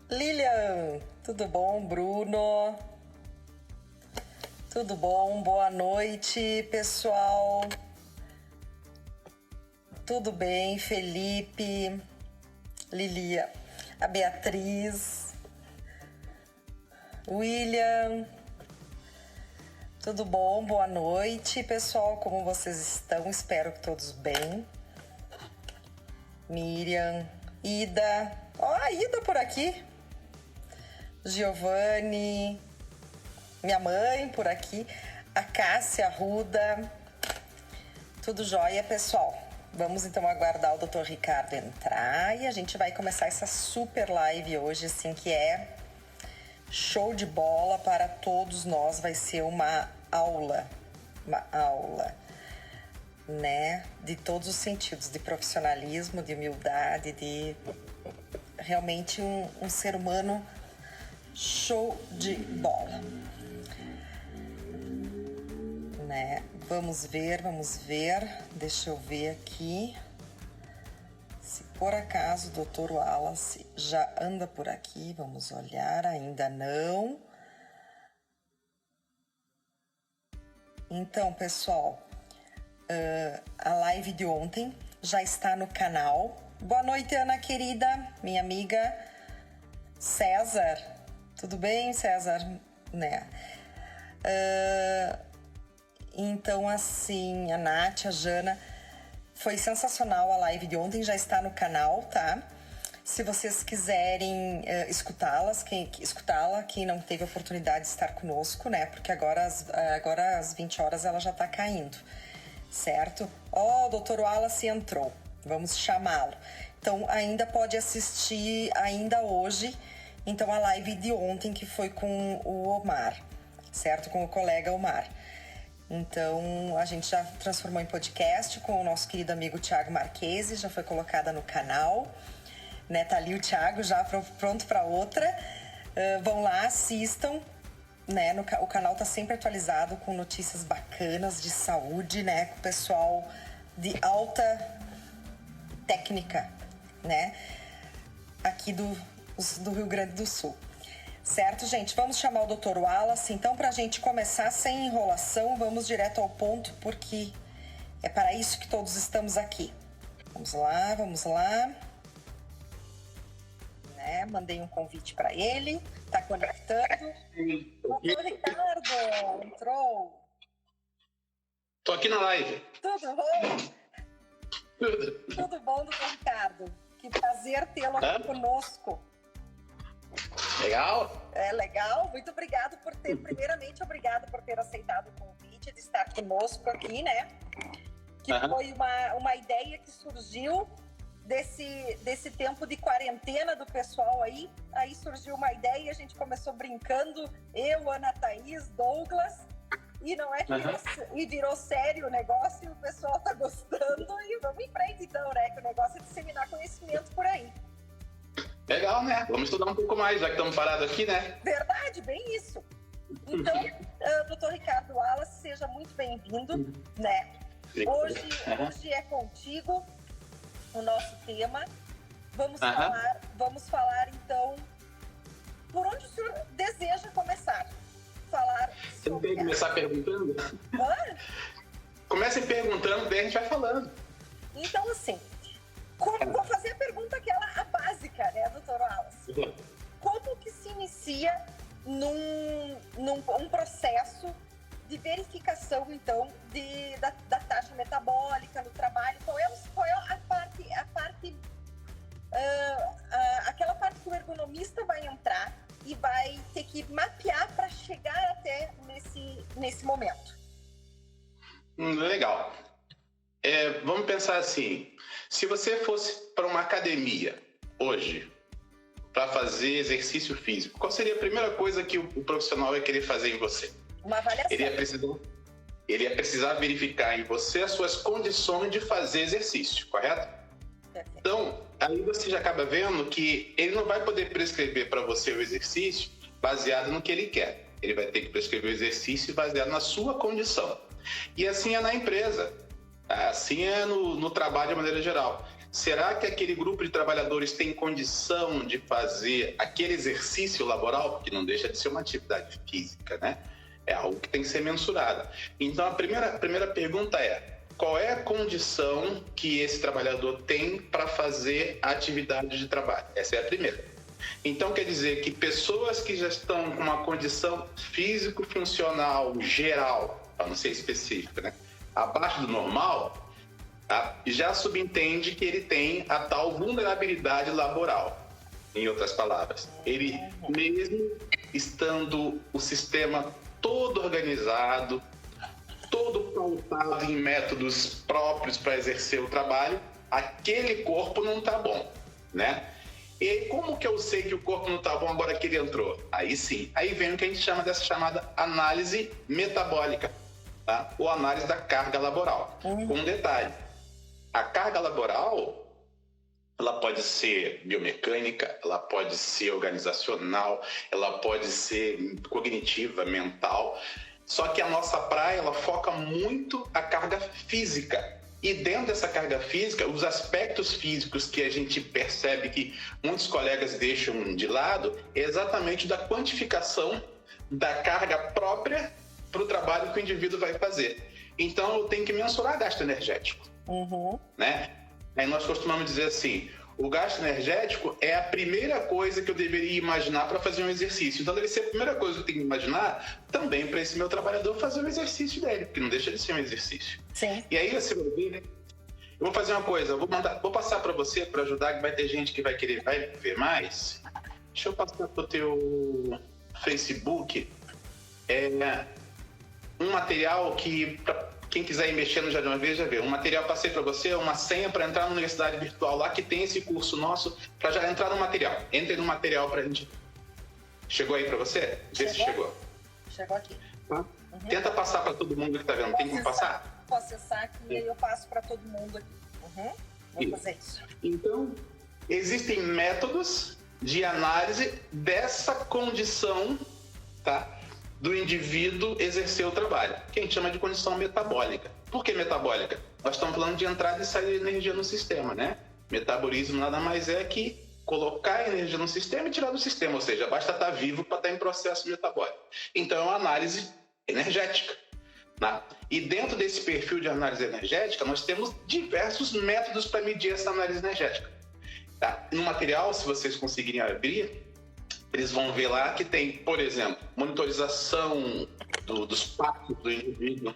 Lilian, tudo bom? Bruno, tudo bom? Boa noite, pessoal. Tudo bem, Felipe, Lilia, a Beatriz, William, tudo bom? Boa noite, pessoal. Como vocês estão? Espero que todos bem. Miriam, Ida, a Ida por aqui. Giovanni, minha mãe por aqui, a Cássia, a Ruda, tudo jóia, pessoal. Vamos então aguardar o Dr. Ricardo entrar e a gente vai começar essa super live hoje, assim, que é show de bola para todos nós. Vai ser uma aula, né, de todos os sentidos, de profissionalismo, de humildade, de realmente um ser humano show de bola, né? Vamos ver, deixa eu ver aqui se por acaso o Dr. Wallace já anda por aqui. Vamos olhar, ainda não. Então, pessoal, a live de ontem já está no canal. Boa noite, Ana querida, minha amiga. César, tudo bem, César? Né? Então, assim, a Nath, a Jana, foi sensacional a live de ontem, já está no canal, tá? Se vocês quiserem escutá-la, quem não teve a oportunidade de estar conosco, né? Porque agora às 20 horas ela já está caindo, certo? O Dr. Wallace entrou, vamos chamá-lo. Então, ainda pode assistir, ainda hoje, então a live de ontem, que foi com o Omar, certo? Com o colega Omar. Então, a gente já transformou em podcast com o nosso querido amigo Thiago Marquesi, já foi colocada no canal, né? Tá ali o Thiago já pronto para outra. Vão lá, assistam, né? O canal tá sempre atualizado com notícias bacanas de saúde, né? Com o pessoal de alta técnica, né? Aqui do Rio Grande do Sul. Certo, gente? Vamos chamar o Dr. Wallace. Então, para a gente começar sem enrolação, vamos direto ao ponto, porque é para isso que todos estamos aqui. Vamos lá. Né? Mandei um convite para ele. Tá conectando. Dr. Ricardo, entrou. Tô aqui na live. Tudo bom? Tudo bom, Dr. Ricardo? Que prazer tê-lo aqui conosco. Legal. É legal, muito obrigado por ter, primeiramente, obrigado por ter aceitado o convite de estar conosco aqui, né? Que foi uma ideia que surgiu desse tempo de quarentena do pessoal aí surgiu uma ideia, a gente começou brincando, eu, Ana Thaís, Douglas, e não é que virou sério o negócio, e o pessoal tá gostando, e vamos em frente então, né? Que o negócio é disseminar conhecimento por aí. Legal, né? Vamos estudar um pouco mais, já que estamos parados aqui, né? Verdade, bem isso. Então, Dr. Ricardo Wallace, seja muito bem-vindo, né? Hoje é contigo o nosso tema. Vamos falar, então, por onde o senhor deseja começar? Você não tem que começar perguntando? Comece perguntando, daí a gente vai falando. Então, assim, vou fazer a pergunta a básica, né, Dr. Wallace? Como que se inicia num processo de verificação, então, da taxa metabólica no trabalho? Qual é aquela parte que o ergonomista vai entrar e vai ter que mapear para chegar até nesse momento? Legal. Vamos pensar assim, se você fosse para uma academia hoje, para fazer exercício físico, qual seria a primeira coisa que o profissional ia querer fazer em você? Uma avaliação. Ele ia precisar verificar em você as suas condições de fazer exercício, correto? Perfeito. Então, aí você já acaba vendo que ele não vai poder prescrever para você o exercício baseado no que ele quer. Ele vai ter que prescrever o exercício baseado na sua condição. E assim é na empresa. Assim é no trabalho de maneira geral. Será que aquele grupo de trabalhadores tem condição de fazer aquele exercício laboral? Porque não deixa de ser uma atividade física, né? É algo que tem que ser mensurado. Então, a primeira pergunta é: qual é a condição que esse trabalhador tem para fazer a atividade de trabalho? Essa é a primeira. Então, quer dizer que pessoas que já estão com uma condição físico-funcional geral, para não ser específica, né, abaixo do normal, tá, já subentende que ele tem a tal vulnerabilidade laboral. Em outras palavras, ele mesmo estando o sistema todo organizado, todo pautado em métodos próprios para exercer o trabalho, aquele corpo não está bom, né? E aí, como que eu sei que o corpo não está bom agora que ele entrou? Aí sim, aí vem o que a gente chama dessa chamada análise metabólica, tá? Ou análise da carga laboral. Com um detalhe, a carga laboral, ela pode ser biomecânica, ela pode ser organizacional, ela pode ser cognitiva, mental. Só que a nossa praia, ela foca muito a carga física. E dentro dessa carga física, os aspectos físicos que a gente percebe que muitos colegas deixam de lado é exatamente da quantificação da carga própria para o trabalho que o indivíduo vai fazer. Então, eu tenho que mensurar gasto energético. Né? Aí nós costumamos dizer assim: o gasto energético é a primeira coisa que eu deveria imaginar para fazer um exercício. Então, deve ser a primeira coisa que eu tenho que imaginar também para esse meu trabalhador fazer o exercício dele, porque não deixa de ser um exercício. Sim. E aí, você vai ver, né? Eu vou fazer uma coisa, vou passar para você, para ajudar, que vai ter gente que vai ver mais. Deixa eu passar para o teu Facebook. Um material que, para quem quiser ir mexendo já de uma vez, já vê. Um material passei para você, uma senha para entrar na universidade virtual lá, que tem esse curso nosso, para já entrar no material. Entre no material para a gente. Chegou aí para você? Vê se chegou. Chegou aqui. Tenta passar para todo mundo que está vendo. Tem como passar? Vou acessar aqui e aí eu passo para todo mundo aqui. Vou fazer isso. Então, existem métodos de análise dessa condição, tá, do indivíduo exercer o trabalho, que a gente chama de condição metabólica. Por que metabólica? Nós estamos falando de entrada e saída de energia no sistema, né? Metabolismo nada mais é que colocar energia no sistema e tirar do sistema, ou seja, basta estar vivo para estar em processo metabólico. Então, é uma análise energética. Né? E dentro desse perfil de análise energética, nós temos diversos métodos para medir essa análise energética. Tá? No material, se vocês conseguirem abrir, eles vão ver lá que tem, por exemplo, monitorização dos passos do indivíduo,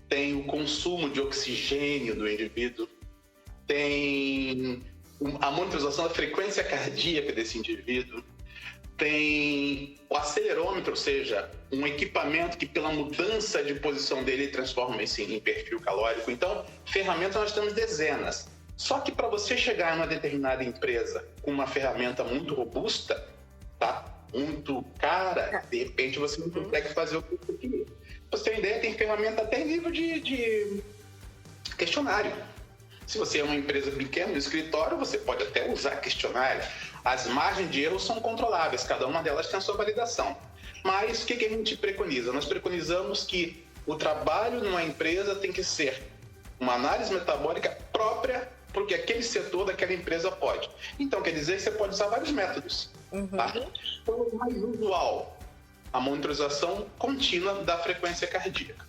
tem o consumo de oxigênio do indivíduo, tem a monitorização da frequência cardíaca desse indivíduo, tem o acelerômetro, ou seja, um equipamento que pela mudança de posição dele transforma isso em perfil calórico. Então, ferramentas nós temos dezenas. Só que para você chegar em uma determinada empresa com uma ferramenta muito robusta, tá? Muito cara, de repente você não consegue fazer o que você queria. Pra você ter ideia, tem ferramenta até em nível de questionário. Se você é uma empresa pequena no escritório, você pode até usar questionário. As margens de erro são controláveis, cada uma delas tem a sua validação. Mas o que a gente preconiza? Nós preconizamos que o trabalho numa empresa tem que ser uma análise metabólica própria porque aquele setor daquela empresa pode. Então, quer dizer que você pode usar vários métodos. Tá? Então, o mais usual, a monitorização contínua da frequência cardíaca.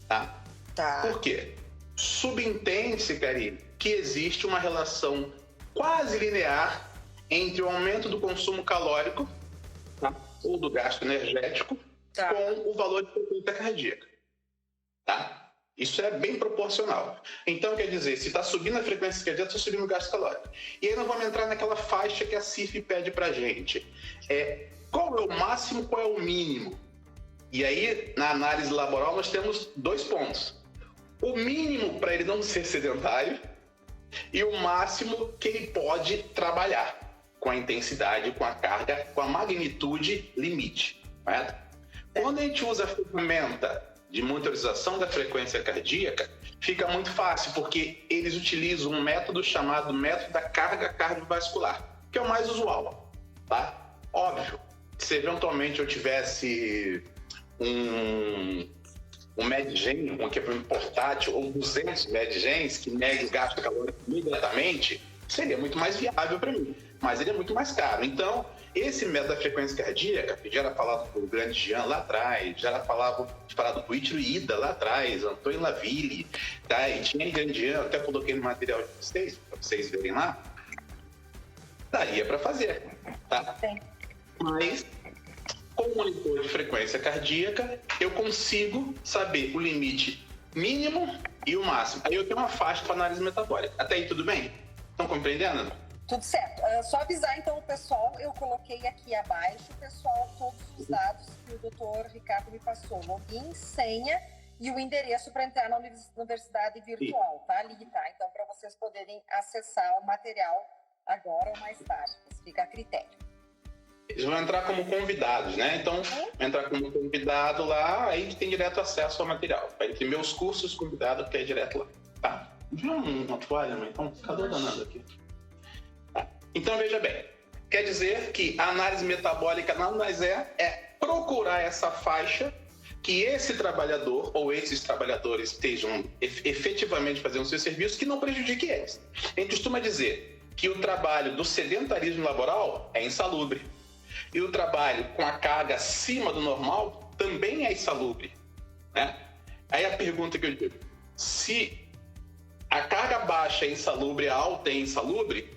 Tá? Por quê? Subentende-se, Karine, que existe uma relação quase linear entre o aumento do consumo calórico, tá, ou do gasto energético, com o valor de frequência cardíaca. Tá? Isso é bem proporcional. Então, quer dizer, se está subindo a frequência cardíaca, está subindo o gasto calórico. E aí nós vamos entrar naquela faixa que a CIF pede para a gente. Qual é o máximo, qual é o mínimo? E aí, na análise laboral, nós temos 2 pontos. O mínimo para ele não ser sedentário e o máximo que ele pode trabalhar com a intensidade, com a carga, com a magnitude limite. Correto? Quando a gente usa a ferramenta de monitorização da frequência cardíaca, fica muito fácil, porque eles utilizam um método chamado método da carga cardiovascular, que é o mais usual. Tá? Óbvio, se eventualmente eu tivesse um MedGen, um equipamento portátil, ou 200 MedGens, que mede o gasto calórico imediatamente, seria muito mais viável para mim, mas ele é muito mais caro. Então, esse método da frequência cardíaca, que já era falado por grande Jean lá atrás, já era falado por Ítalo Ida lá atrás, Antônio Laville, tá? E tinha grande Jean, até coloquei no material de vocês, para vocês verem lá, daria para fazer, tá? Sim. Mas, com o monitor de frequência cardíaca, eu consigo saber o limite mínimo e o máximo. Aí eu tenho uma faixa para análise metabólica. Até aí tudo bem? Estão compreendendo? Tudo certo. Só avisar então o pessoal, eu coloquei aqui abaixo, pessoal, todos os dados que o doutor Ricardo me passou. Login, senha e o endereço para entrar na universidade virtual, tá ali, tá? Então, para vocês poderem acessar o material agora ou mais tarde, isso fica a critério. Eles vão entrar como convidados, né? Então, entrar como convidado lá, aí tem direto acesso ao material. Vai ter meus cursos convidado, que é direto lá. Tá. Viu uma toalha, mãe? Então, cadê o danado aqui? Tá. Então, veja bem. Quer dizer que a análise metabólica nada mais é procurar essa faixa que esse trabalhador ou esses trabalhadores estejam efetivamente fazendo o seu serviço que não prejudique eles. A gente costuma dizer que o trabalho do sedentarismo laboral é insalubre. E o trabalho com a carga acima do normal também é insalubre, né? Aí a pergunta que eu digo, se a carga baixa é insalubre, a alta é insalubre,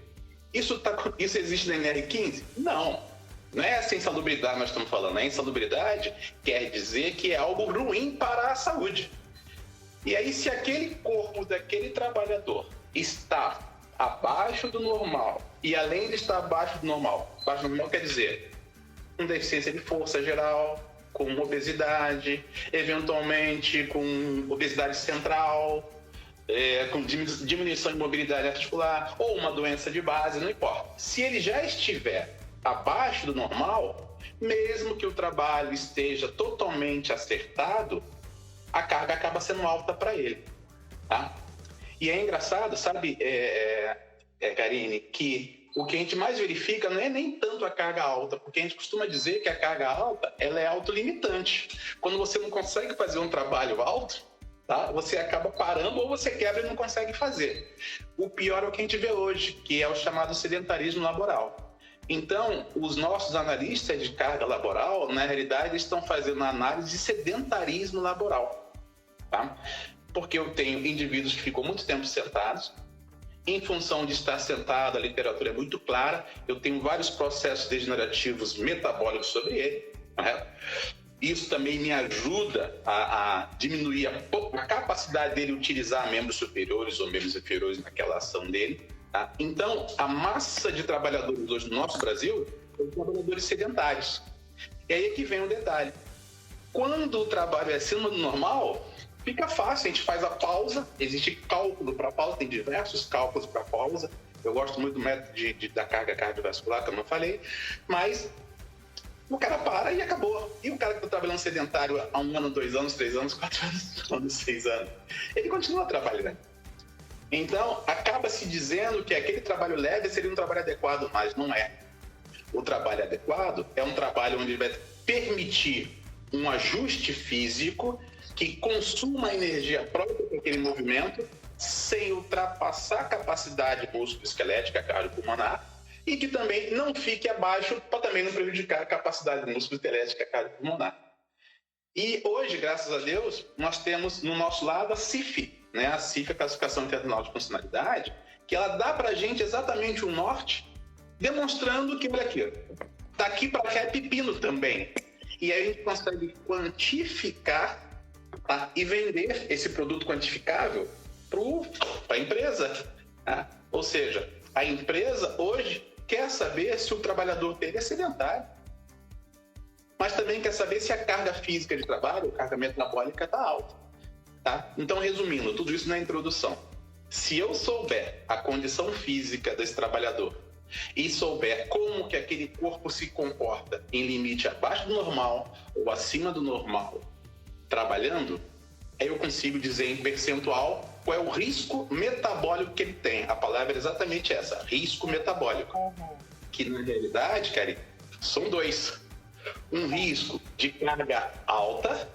isso existe na NR15? Não é essa insalubridade que nós estamos falando. A insalubridade quer dizer que é algo ruim para a saúde. E aí, se aquele corpo daquele trabalhador está abaixo do normal, e além de estar abaixo do normal quer dizer com deficiência de força geral, com obesidade, eventualmente com obesidade central, com diminuição de mobilidade articular, ou uma doença de base, não importa. Se ele já estiver abaixo do normal, mesmo que o trabalho esteja totalmente acertado, a carga acaba sendo alta para ele, tá? E é engraçado, sabe, Karine, que o que a gente mais verifica não é nem tanto a carga alta, porque a gente costuma dizer que a carga alta ela é autolimitante. Quando você não consegue fazer um trabalho alto, tá? Você acaba parando ou você quebra e não consegue fazer. O pior é o que a gente vê hoje, que é o chamado sedentarismo laboral. Então, os nossos analistas de carga laboral, na realidade, estão fazendo análise de sedentarismo laboral, tá? Porque eu tenho indivíduos que ficam muito tempo sentados. Em função de estar sentado, a literatura é muito clara, eu tenho vários processos degenerativos metabólicos sobre ele, né? Isso também me ajuda a diminuir a capacidade dele utilizar membros superiores ou membros inferiores naquela ação dele, tá? Então, a massa de trabalhadores hoje no nosso Brasil são trabalhadores sedentários. E aí é que vem um detalhe. Quando o trabalho é acima do normal, fica fácil, a gente faz a pausa, existe cálculo para pausa, tem diversos cálculos para pausa. Eu gosto muito do método da carga cardiovascular, que eu não falei, mas o cara para e acabou. E o cara que está trabalhando sedentário há 1 ano, 2 anos, 3 anos, 4 anos, 6 anos, ele continua trabalhando. Então, acaba se dizendo que aquele trabalho leve seria um trabalho adequado, mas não é. O trabalho adequado é um trabalho onde ele vai permitir um ajuste físico que consuma a energia própria daquele movimento sem ultrapassar a capacidade músculo-esquelética cardiopulmonar e que também não fique abaixo para também não prejudicar a capacidade músculo-esquelética cardiopulmonar. E hoje, graças a Deus, nós temos no nosso lado a CIF, né? A CIF, a Classificação Internacional de Funcionalidade, que ela dá para a gente exatamente o norte, demonstrando que, olha aqui, daqui para cá é pepino também. E aí a gente consegue quantificar, tá? E vender esse produto quantificável para a empresa, tá? Ou seja, a empresa hoje quer saber se o trabalhador dele é sedentário, mas também quer saber se a carga física de trabalho, a carga metabólica está alta, tá? Então, resumindo, tudo isso na introdução. Se eu souber a condição física desse trabalhador e souber como que aquele corpo se comporta em limite abaixo do normal ou acima do normal, trabalhando, aí eu consigo dizer em percentual qual é o risco metabólico que ele tem. A palavra é exatamente essa, risco metabólico. Que na realidade, Kari, são 2. Um risco de carga alta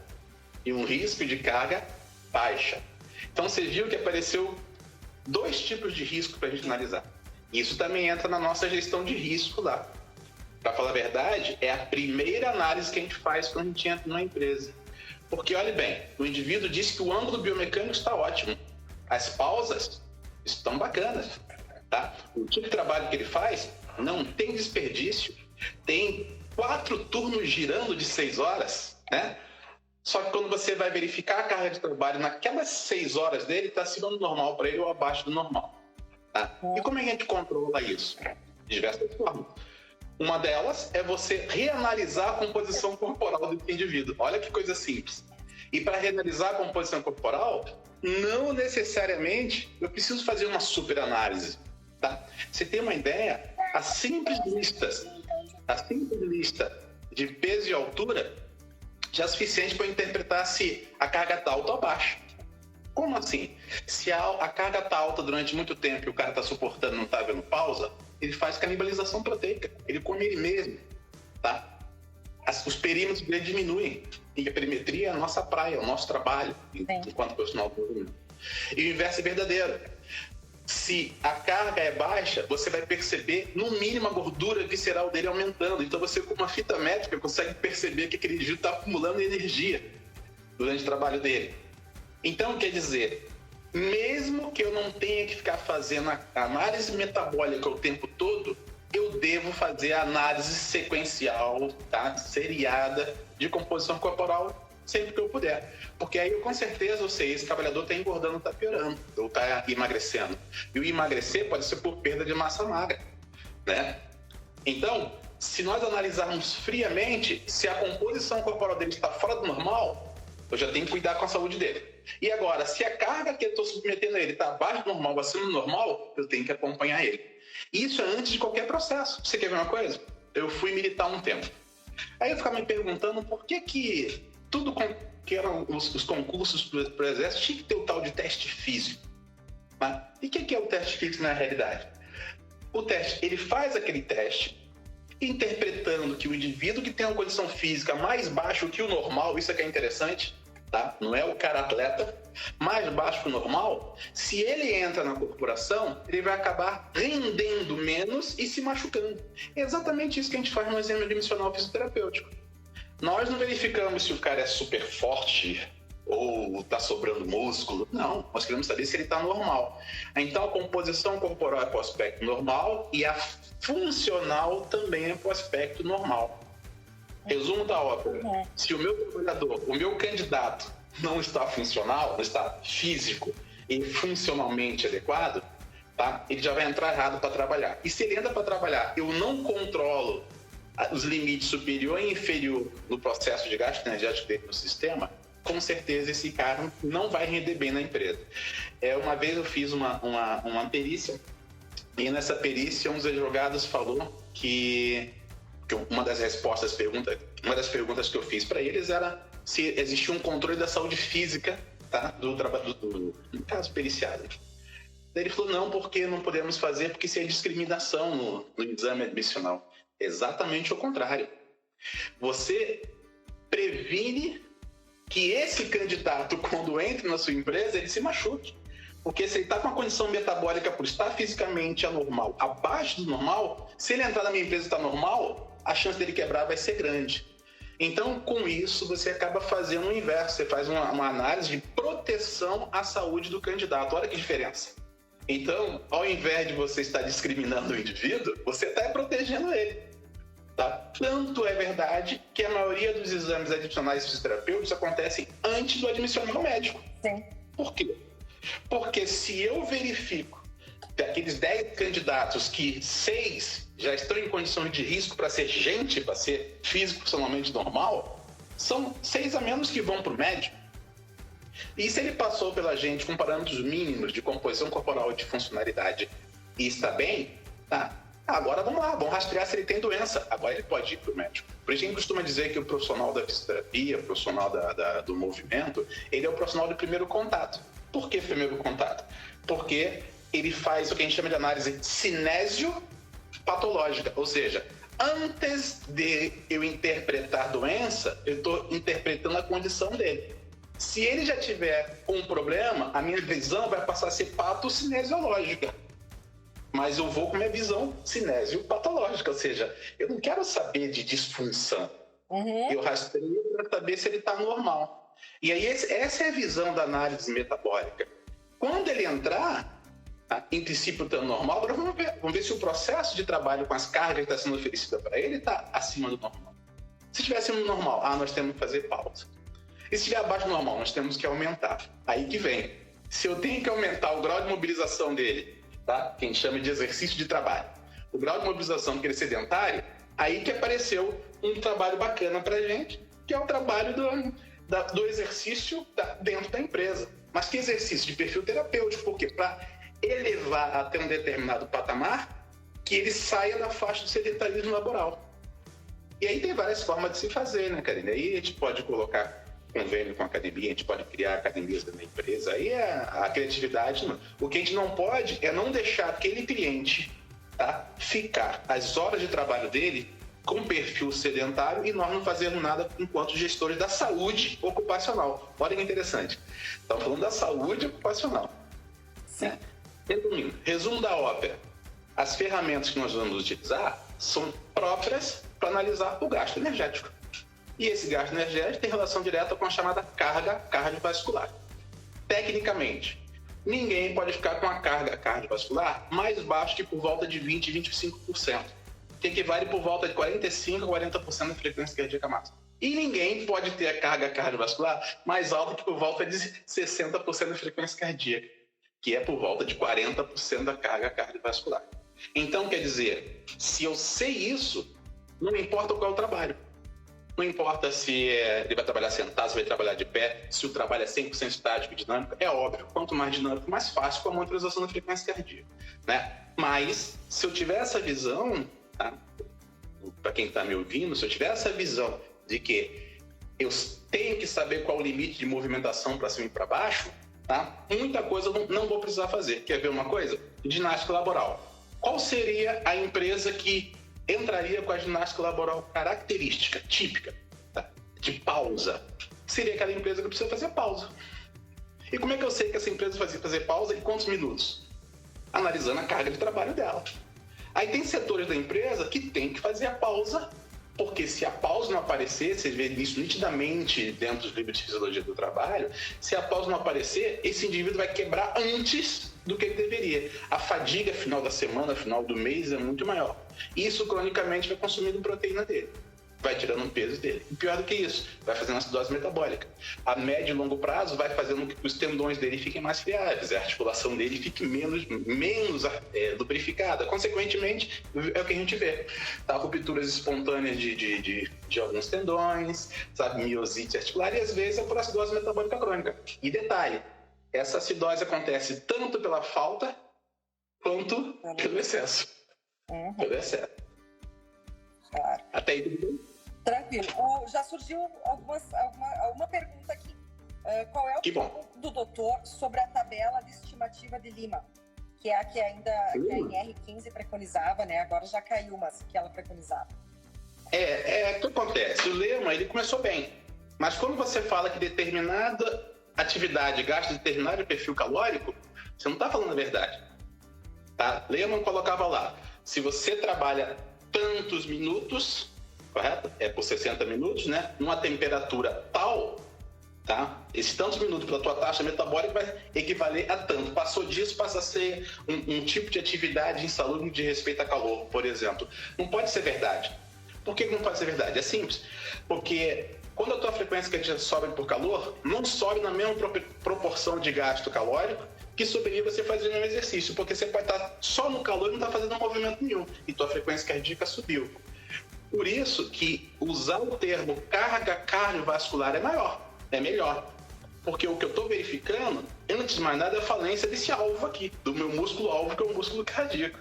e um risco de carga baixa. Então você viu que apareceu 2 tipos de risco para a gente analisar. Isso também entra na nossa gestão de risco lá. Para falar a verdade, é a primeira análise que a gente faz quando a gente entra numa empresa. Porque, olhe bem, o indivíduo disse que o ângulo biomecânico está ótimo. As pausas estão bacanas, tá? O tipo de trabalho que ele faz não tem desperdício. Tem 4 turnos girando de 6 horas, né? Só que quando você vai verificar a carga de trabalho naquelas 6 horas dele, está acima do normal para ele ou abaixo do normal. Tá? E como é que a gente controla isso? De diversas formas. Uma delas é você reanalisar a composição corporal do indivíduo. Olha que coisa simples. E para reanalisar a composição corporal, não necessariamente eu preciso fazer uma super análise. Tá? Você tem uma ideia? A simples lista de peso e altura já é suficiente para interpretar se a carga está alta ou baixa. Como assim? Se a carga está alta durante muito tempo e o cara está suportando, não está vendo pausa, ele faz canibalização proteica. Ele come ele mesmo, tá? Os perímetros dele diminuem. E a perimetria é a nossa praia, é o nosso trabalho, enquanto profissional do movimento. E o inverso é verdadeiro. Se a carga é baixa, você vai perceber, no mínimo, a gordura visceral dele aumentando. Então, você, com uma fita métrica, consegue perceber que aquele indivíduo está acumulando energia durante o trabalho dele. Então, quer dizer, mesmo que eu não tenha que ficar fazendo a análise metabólica o tempo todo, eu devo fazer a análise sequencial, tá? Seriada, de composição corporal, sempre que eu puder. Porque aí, eu, com certeza, eu sei, esse trabalhador está engordando, está piorando, ou está emagrecendo. E o emagrecer pode ser por perda de massa magra, né? Então, se nós analisarmos friamente, se a composição corporal dele está fora do normal, eu já tenho que cuidar com a saúde dele. E agora, se a carga que eu estou submetendo a ele está abaixo do normal, acima do normal, eu tenho que acompanhar ele. Isso é antes de qualquer processo. Você quer ver uma coisa? Eu fui militar um tempo. Aí eu ficava me perguntando por que tudo que eram os concursos para o Exército tinha que ter o tal de teste físico. Né? E o que é o teste físico na realidade? O teste, ele faz aquele teste interpretando que o indivíduo que tem uma condição física mais baixa que o normal, isso é que é interessante, tá? Não é o cara atleta, mais baixo que o normal, se ele entra na corporação, ele vai acabar rendendo menos e se machucando. É exatamente isso que a gente faz no exame admissional fisioterapêutico. Nós não verificamos se o cara é super forte ou está sobrando músculo. Não, nós queremos saber se ele está normal. Então, a composição corporal é para o aspecto normal e a funcional também é para o aspecto normal. Resumo da ópera. Se o meu trabalhador, o meu candidato não está funcional, não está físico e funcionalmente adequado, tá? Ele já vai entrar errado para trabalhar. E se ele entra para trabalhar, eu não controlo os limites superior e inferior no processo de gasto energético dele no sistema, com certeza esse cara não vai render bem na empresa. Uma vez eu fiz uma perícia, e nessa perícia um dos advogados falou que uma das perguntas que eu fiz para eles era se existia um controle da saúde física, tá, do caso periciado. Daí ele falou, não, porque não podemos fazer, porque isso é discriminação no exame admissional. Exatamente o contrário. Você previne que esse candidato, quando entra na sua empresa, ele se machuque. Porque se ele está com uma condição metabólica por estar fisicamente anormal, abaixo do normal, se ele entrar na minha empresa e está normal, a chance dele quebrar vai ser grande. Então, com isso, você acaba fazendo o inverso. Você faz uma análise de proteção à saúde do candidato. Olha que diferença. Então, ao invés de você estar discriminando o indivíduo, você está protegendo ele. Tá? Tanto é verdade que a maioria dos exames adicionais fisioterapêuticos acontecem antes do admissional médico. Sim. Por quê? Porque se eu verifico daqueles 10 candidatos que 6 já estão em condições de risco para ser gente, para ser físico profissionalmente normal, são 6 a menos que vão para o médico. E se ele passou pela gente com parâmetros mínimos de composição corporal e de funcionalidade e está bem, tá? Agora vamos lá, vamos rastrear se ele tem doença. Agora ele pode ir para o médico. Por isso a gente costuma dizer que o profissional da fisioterapia, o profissional do movimento, ele é o profissional de primeiro contato. Por que primeiro contato? Porque ele faz o que a gente chama de análise cinésio-patológica, ou seja, antes de eu interpretar a doença, eu estou interpretando a condição dele. Se ele já tiver um problema, a minha visão vai passar a ser patocineziológica. Mas eu vou com minha visão cinésio-patológica, ou seja, eu não quero saber de disfunção. Eu rastreio para saber se ele está normal. E aí essa é a visão da análise metabólica. Quando ele entrar, em princípio está normal, agora vamos ver se o processo de trabalho com as cargas que está sendo oferecida para ele está acima do normal. Se estiver acima do normal, nós temos que fazer pausa. E se estiver abaixo do normal, nós temos que aumentar. Aí que vem. Se eu tenho que aumentar o grau de mobilização dele, tá? Que a gente chama de exercício de trabalho, o grau de mobilização porque ele é sedentário, aí que apareceu um trabalho bacana para a gente, que é o trabalho do exercício dentro da empresa. Mas que exercício de perfil terapêutico, porque para elevar até um determinado patamar, que ele saia da faixa do sedentarismo laboral. E aí tem várias formas de se fazer, né, Karine? Aí a gente pode colocar convênio com a academia, a gente pode criar academias dentro da empresa, aí a criatividade. Não. O que a gente não pode é não deixar aquele cliente, tá, ficar as horas de trabalho dele com perfil sedentário e nós não fazermos nada enquanto gestores da saúde ocupacional. Olha que interessante. Estamos falando da saúde ocupacional. Sim. Resumindo, resumo da ópera. As ferramentas que nós vamos utilizar são próprias para analisar o gasto energético. E esse gasto energético tem relação direta com a chamada carga cardiovascular. Tecnicamente, ninguém pode ficar com a carga cardiovascular mais baixa que por volta de 20% a 25%, que equivale por volta de 45% a 40% da frequência cardíaca máxima. E ninguém pode ter a carga cardiovascular mais alta que por volta de 60% da frequência cardíaca, que é por volta de 40% da carga cardiovascular. Então, quer dizer, se eu sei isso, não importa qual é o trabalho. Não importa se ele vai trabalhar sentado, se vai trabalhar de pé, se o trabalho é 100% estático e dinâmico. É óbvio, quanto mais dinâmico, mais fácil com a monitorização da frequência cardíaca, né? Mas, se eu tiver essa visão, tá? Para quem está me ouvindo, se eu tiver essa visão de que eu tenho que saber qual é o limite de movimentação para cima e para baixo, tá? Muita coisa eu não vou precisar fazer. Quer ver uma coisa? Ginástica laboral. Qual seria a empresa que entraria com a ginástica laboral característica, típica, tá? De pausa? Seria aquela empresa que precisa fazer pausa. E como é que eu sei que essa empresa vai fazer pausa em quantos minutos? Analisando a carga de trabalho dela. Aí tem setores da empresa que tem que fazer a pausa, porque se a pausa não aparecer, você vê isso nitidamente dentro dos livros de fisiologia do trabalho, se a pausa não aparecer, esse indivíduo vai quebrar antes do que ele deveria. A fadiga final da semana, final do mês é muito maior. Isso, cronicamente, vai consumindo proteína dele. Vai tirando um peso dele. E pior do que isso, vai fazendo acidose metabólica. A médio e longo prazo vai fazendo com que os tendões dele fiquem mais friáveis, a articulação dele fique menos lubrificada. Consequentemente, é o que a gente vê. Tá? Rupturas espontâneas de alguns tendões, sabe? Miosite articular e às vezes é por acidose metabólica crônica. E detalhe, essa acidose acontece tanto pela falta quanto pelo excesso. Pelo excesso. Claro. Até aí tudo bem? Tranquilo. Já surgiu alguma pergunta aqui. Qual é o opinião do doutor sobre a tabela de estimativa de Lima? Que é a que ainda que a NR15 preconizava, né? Agora já caiu, mas que ela preconizava. O que acontece? O Lehmann, ele começou bem. Mas quando você fala que determinada atividade gasta determinado perfil calórico, você não está falando a verdade. Tá? Lehmann colocava lá, se você trabalha tantos minutos, correto? É por 60 minutos, né? Numa temperatura tal, tá? Esses tantos minutos pela tua taxa metabólica vai equivaler a tanto. Passou disso, passa a ser um tipo de atividade insalubre de respeito a calor, por exemplo. Não pode ser verdade. Por que não pode ser verdade? É simples. Porque quando a tua frequência cardíaca sobe por calor, não sobe na mesma proporção de gasto calórico que subiria você fazendo um exercício, porque você pode estar só no calor e não está fazendo um movimento nenhum, e tua frequência cardíaca subiu. Por isso que usar o termo carga cardiovascular é melhor, porque o que eu estou verificando, antes de mais nada, é a falência desse alvo aqui, do meu músculo-alvo, que é o músculo cardíaco.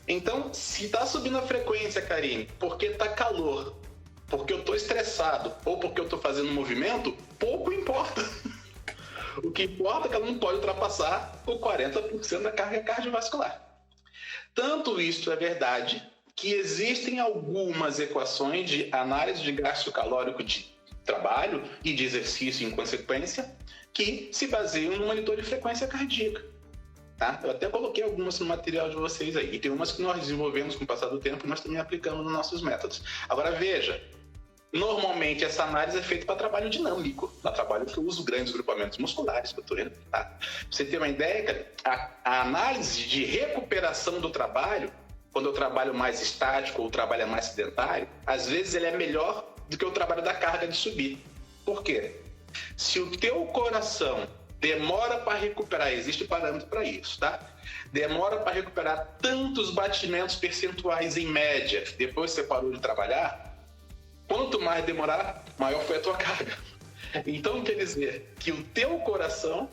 Então, se está subindo a frequência, Karine, porque está calor, porque eu estou estressado, ou porque eu estou fazendo um movimento, pouco importa. O que importa é que ela não pode ultrapassar o 40% da carga cardiovascular. Tanto isso é verdade que existem algumas equações de análise de gasto calórico de trabalho e de exercício em consequência, que se baseiam no monitor de frequência cardíaca. Tá? Eu até coloquei algumas no material de vocês aí. E tem umas que nós desenvolvemos com o passar do tempo e nós também aplicamos nos nossos métodos. Agora veja, normalmente essa análise é feita para trabalho dinâmico, para trabalho que eu uso grandes grupamentos musculares, que eu estou indo, tá? Pra você ter uma ideia, a análise de recuperação do trabalho, quando eu trabalho mais estático ou trabalho mais sedentário, às vezes ele é melhor do que o trabalho da carga de subir. Por quê? Se o teu coração demora para recuperar, existe parâmetro para isso, tá? Demora para recuperar tantos batimentos percentuais em média, depois que você parou de trabalhar, quanto mais demorar, maior foi a tua carga. Então, quer dizer que o teu coração,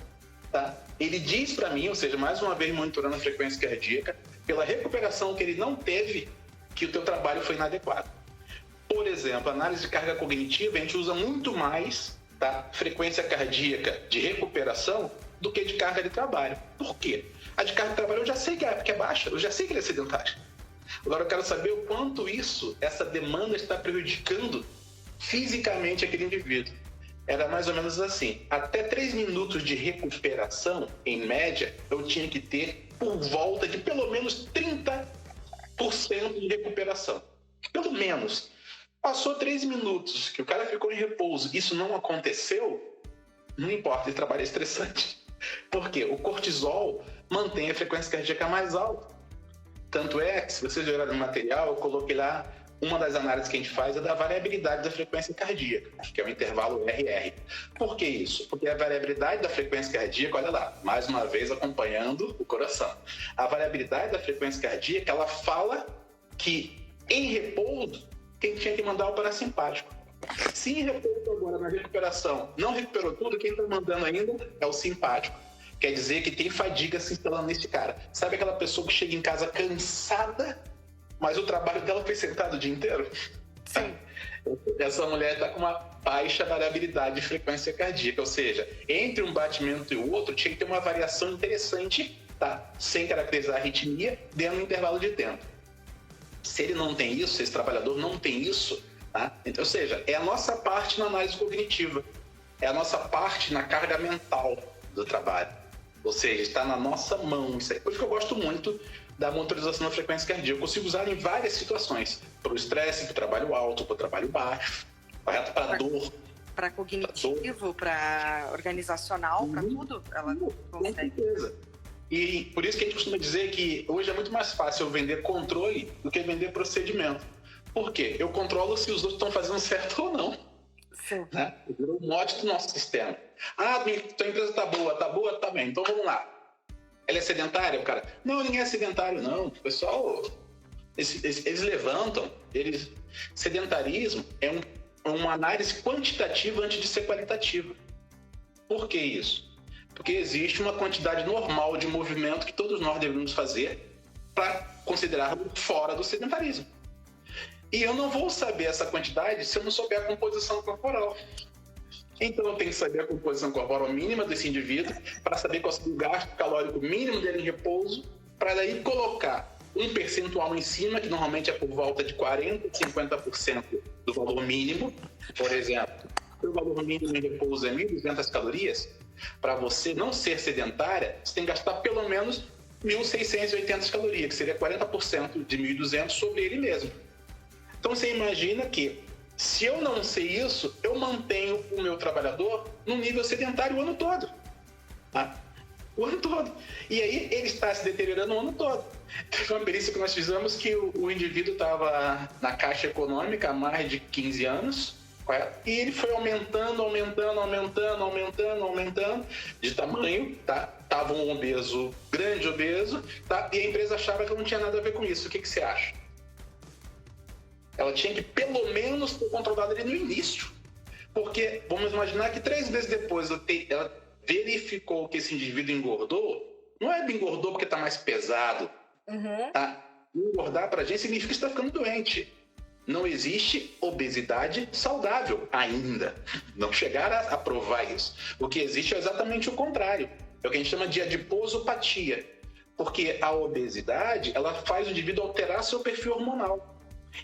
tá? Ele diz para mim, ou seja, mais uma vez monitorando a frequência cardíaca, pela recuperação que ele não teve, que o teu trabalho foi inadequado. Por exemplo, análise de carga cognitiva, a gente usa muito mais, tá, frequência cardíaca de recuperação do que de carga de trabalho. Por quê? A de carga de trabalho eu já sei que é baixa, eu já sei que ele é sedentário. Agora eu quero saber o quanto essa demanda está prejudicando fisicamente aquele indivíduo. Era mais ou menos assim, até 3 minutos de recuperação, em média, eu tinha que ter por volta de pelo menos 30% de recuperação. Pelo menos. Passou 3 minutos, que o cara ficou em repouso, isso não aconteceu, não importa, esse trabalho é estressante. Por quê? O cortisol mantém a frequência cardíaca mais alta. Tanto é que, se vocês olharem no material, eu coloquei lá, uma das análises que a gente faz é da variabilidade da frequência cardíaca, que é o intervalo RR. Por que isso? Porque a variabilidade da frequência cardíaca, olha lá, mais uma vez acompanhando o coração. A variabilidade da frequência cardíaca, ela fala que em repouso, quem tinha que mandar o parasimpático. Se em repouso agora, na recuperação, não recuperou tudo, quem está mandando ainda é o simpático. Quer dizer que tem fadiga se instalando nesse cara. Sabe aquela pessoa que chega em casa cansada, mas o trabalho dela foi sentado o dia inteiro? Sim. Essa mulher está com uma baixa variabilidade de frequência cardíaca, ou seja, entre um batimento e o outro tinha que ter uma variação interessante, tá? Sem caracterizar a arritmia, dentro do intervalo de tempo. Se ele não tem isso, se esse trabalhador não tem isso, tá? Então, ou seja, é a nossa parte na análise cognitiva, é a nossa parte na carga mental do trabalho. Ou seja, está na nossa mão. Isso é por isso que eu gosto muito da monitorização da frequência cardíaca. Eu consigo usar em várias situações. Para o estresse, para o trabalho alto, para o trabalho baixo, correto? Para a dor. Para cognitivo, para organizacional, para tudo. Ela com certeza. E por isso que a gente costuma dizer que hoje é muito mais fácil eu vender controle do que vender procedimento. Por quê? Eu controlo se os outros estão fazendo certo ou não. Sim. Né? Virou o mote do nosso sistema. Ah, tua empresa tá boa, tá bem. Então vamos lá. Ela é sedentária? O cara, não, ninguém é sedentário, não. O pessoal, eles levantam. Sedentarismo é uma análise quantitativa antes de ser qualitativa. Por que isso? Porque existe uma quantidade normal de movimento que todos nós devemos fazer para considerarmos fora do sedentarismo. E eu não vou saber essa quantidade se eu não souber a composição corporal. Então eu tenho que saber a composição corporal mínima desse indivíduo para saber qual é o gasto calórico mínimo dele em repouso, para daí colocar um percentual em cima, que normalmente é por volta de 40% a 50% do valor mínimo. Por exemplo, se o valor mínimo em repouso é 1.200 calorias, para você não ser sedentária, você tem que gastar pelo menos 1.680 calorias, que seria 40% de 1.200 sobre ele mesmo. Então você imagina que, se eu não sei isso, eu mantenho o meu trabalhador no nível sedentário o ano todo. Tá? O ano todo. E aí ele está se deteriorando o ano todo. Teve uma perícia que nós fizemos que o indivíduo estava na Caixa Econômica há mais de 15 anos, correto? E ele foi aumentando de tamanho, tá? Estava um obeso, grande obeso, tá? E a empresa achava que não tinha nada a ver com isso. O que você acha? Ela tinha que, pelo menos, ter controlado ele no início. Porque, vamos imaginar que 3 meses depois ela verificou que esse indivíduo engordou. Não é engordou porque está mais pesado. Uhum. Tá? Engordar para a gente significa que você está ficando doente. Não existe obesidade saudável ainda. Não chegaram a provar isso. O que existe é exatamente o contrário. É o que a gente chama de adiposopatia. Porque a obesidade, ela faz o indivíduo alterar seu perfil hormonal.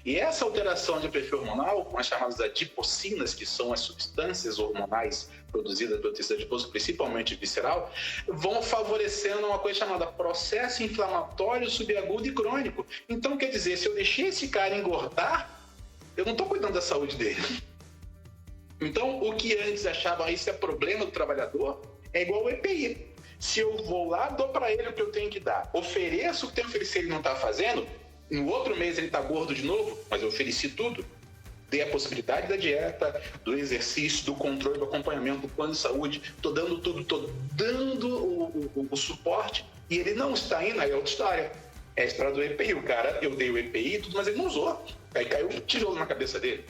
E essa alteração de perfil hormonal, com as chamadas adipocinas, que são as substâncias hormonais produzidas pelo tecido adiposo, principalmente visceral, vão favorecendo uma coisa chamada processo inflamatório subagudo e crônico. Então, quer dizer, se eu deixei esse cara engordar, eu não estou cuidando da saúde dele. Então, o que antes achava isso é problema do trabalhador, é igual ao EPI. Se eu vou lá, dou para ele o que eu tenho que dar, ofereço o que tem que oferecer, ele não está fazendo, no outro mês ele está gordo de novo, mas eu ofereci tudo. Dei a possibilidade da dieta, do exercício, do controle, do acompanhamento, do plano de saúde, estou dando tudo, estou dando o suporte, e ele não está indo, aí é outra história. É a história do EPI. O cara, eu dei o EPI e tudo, mas ele não usou. Aí caiu um tijolo na cabeça dele.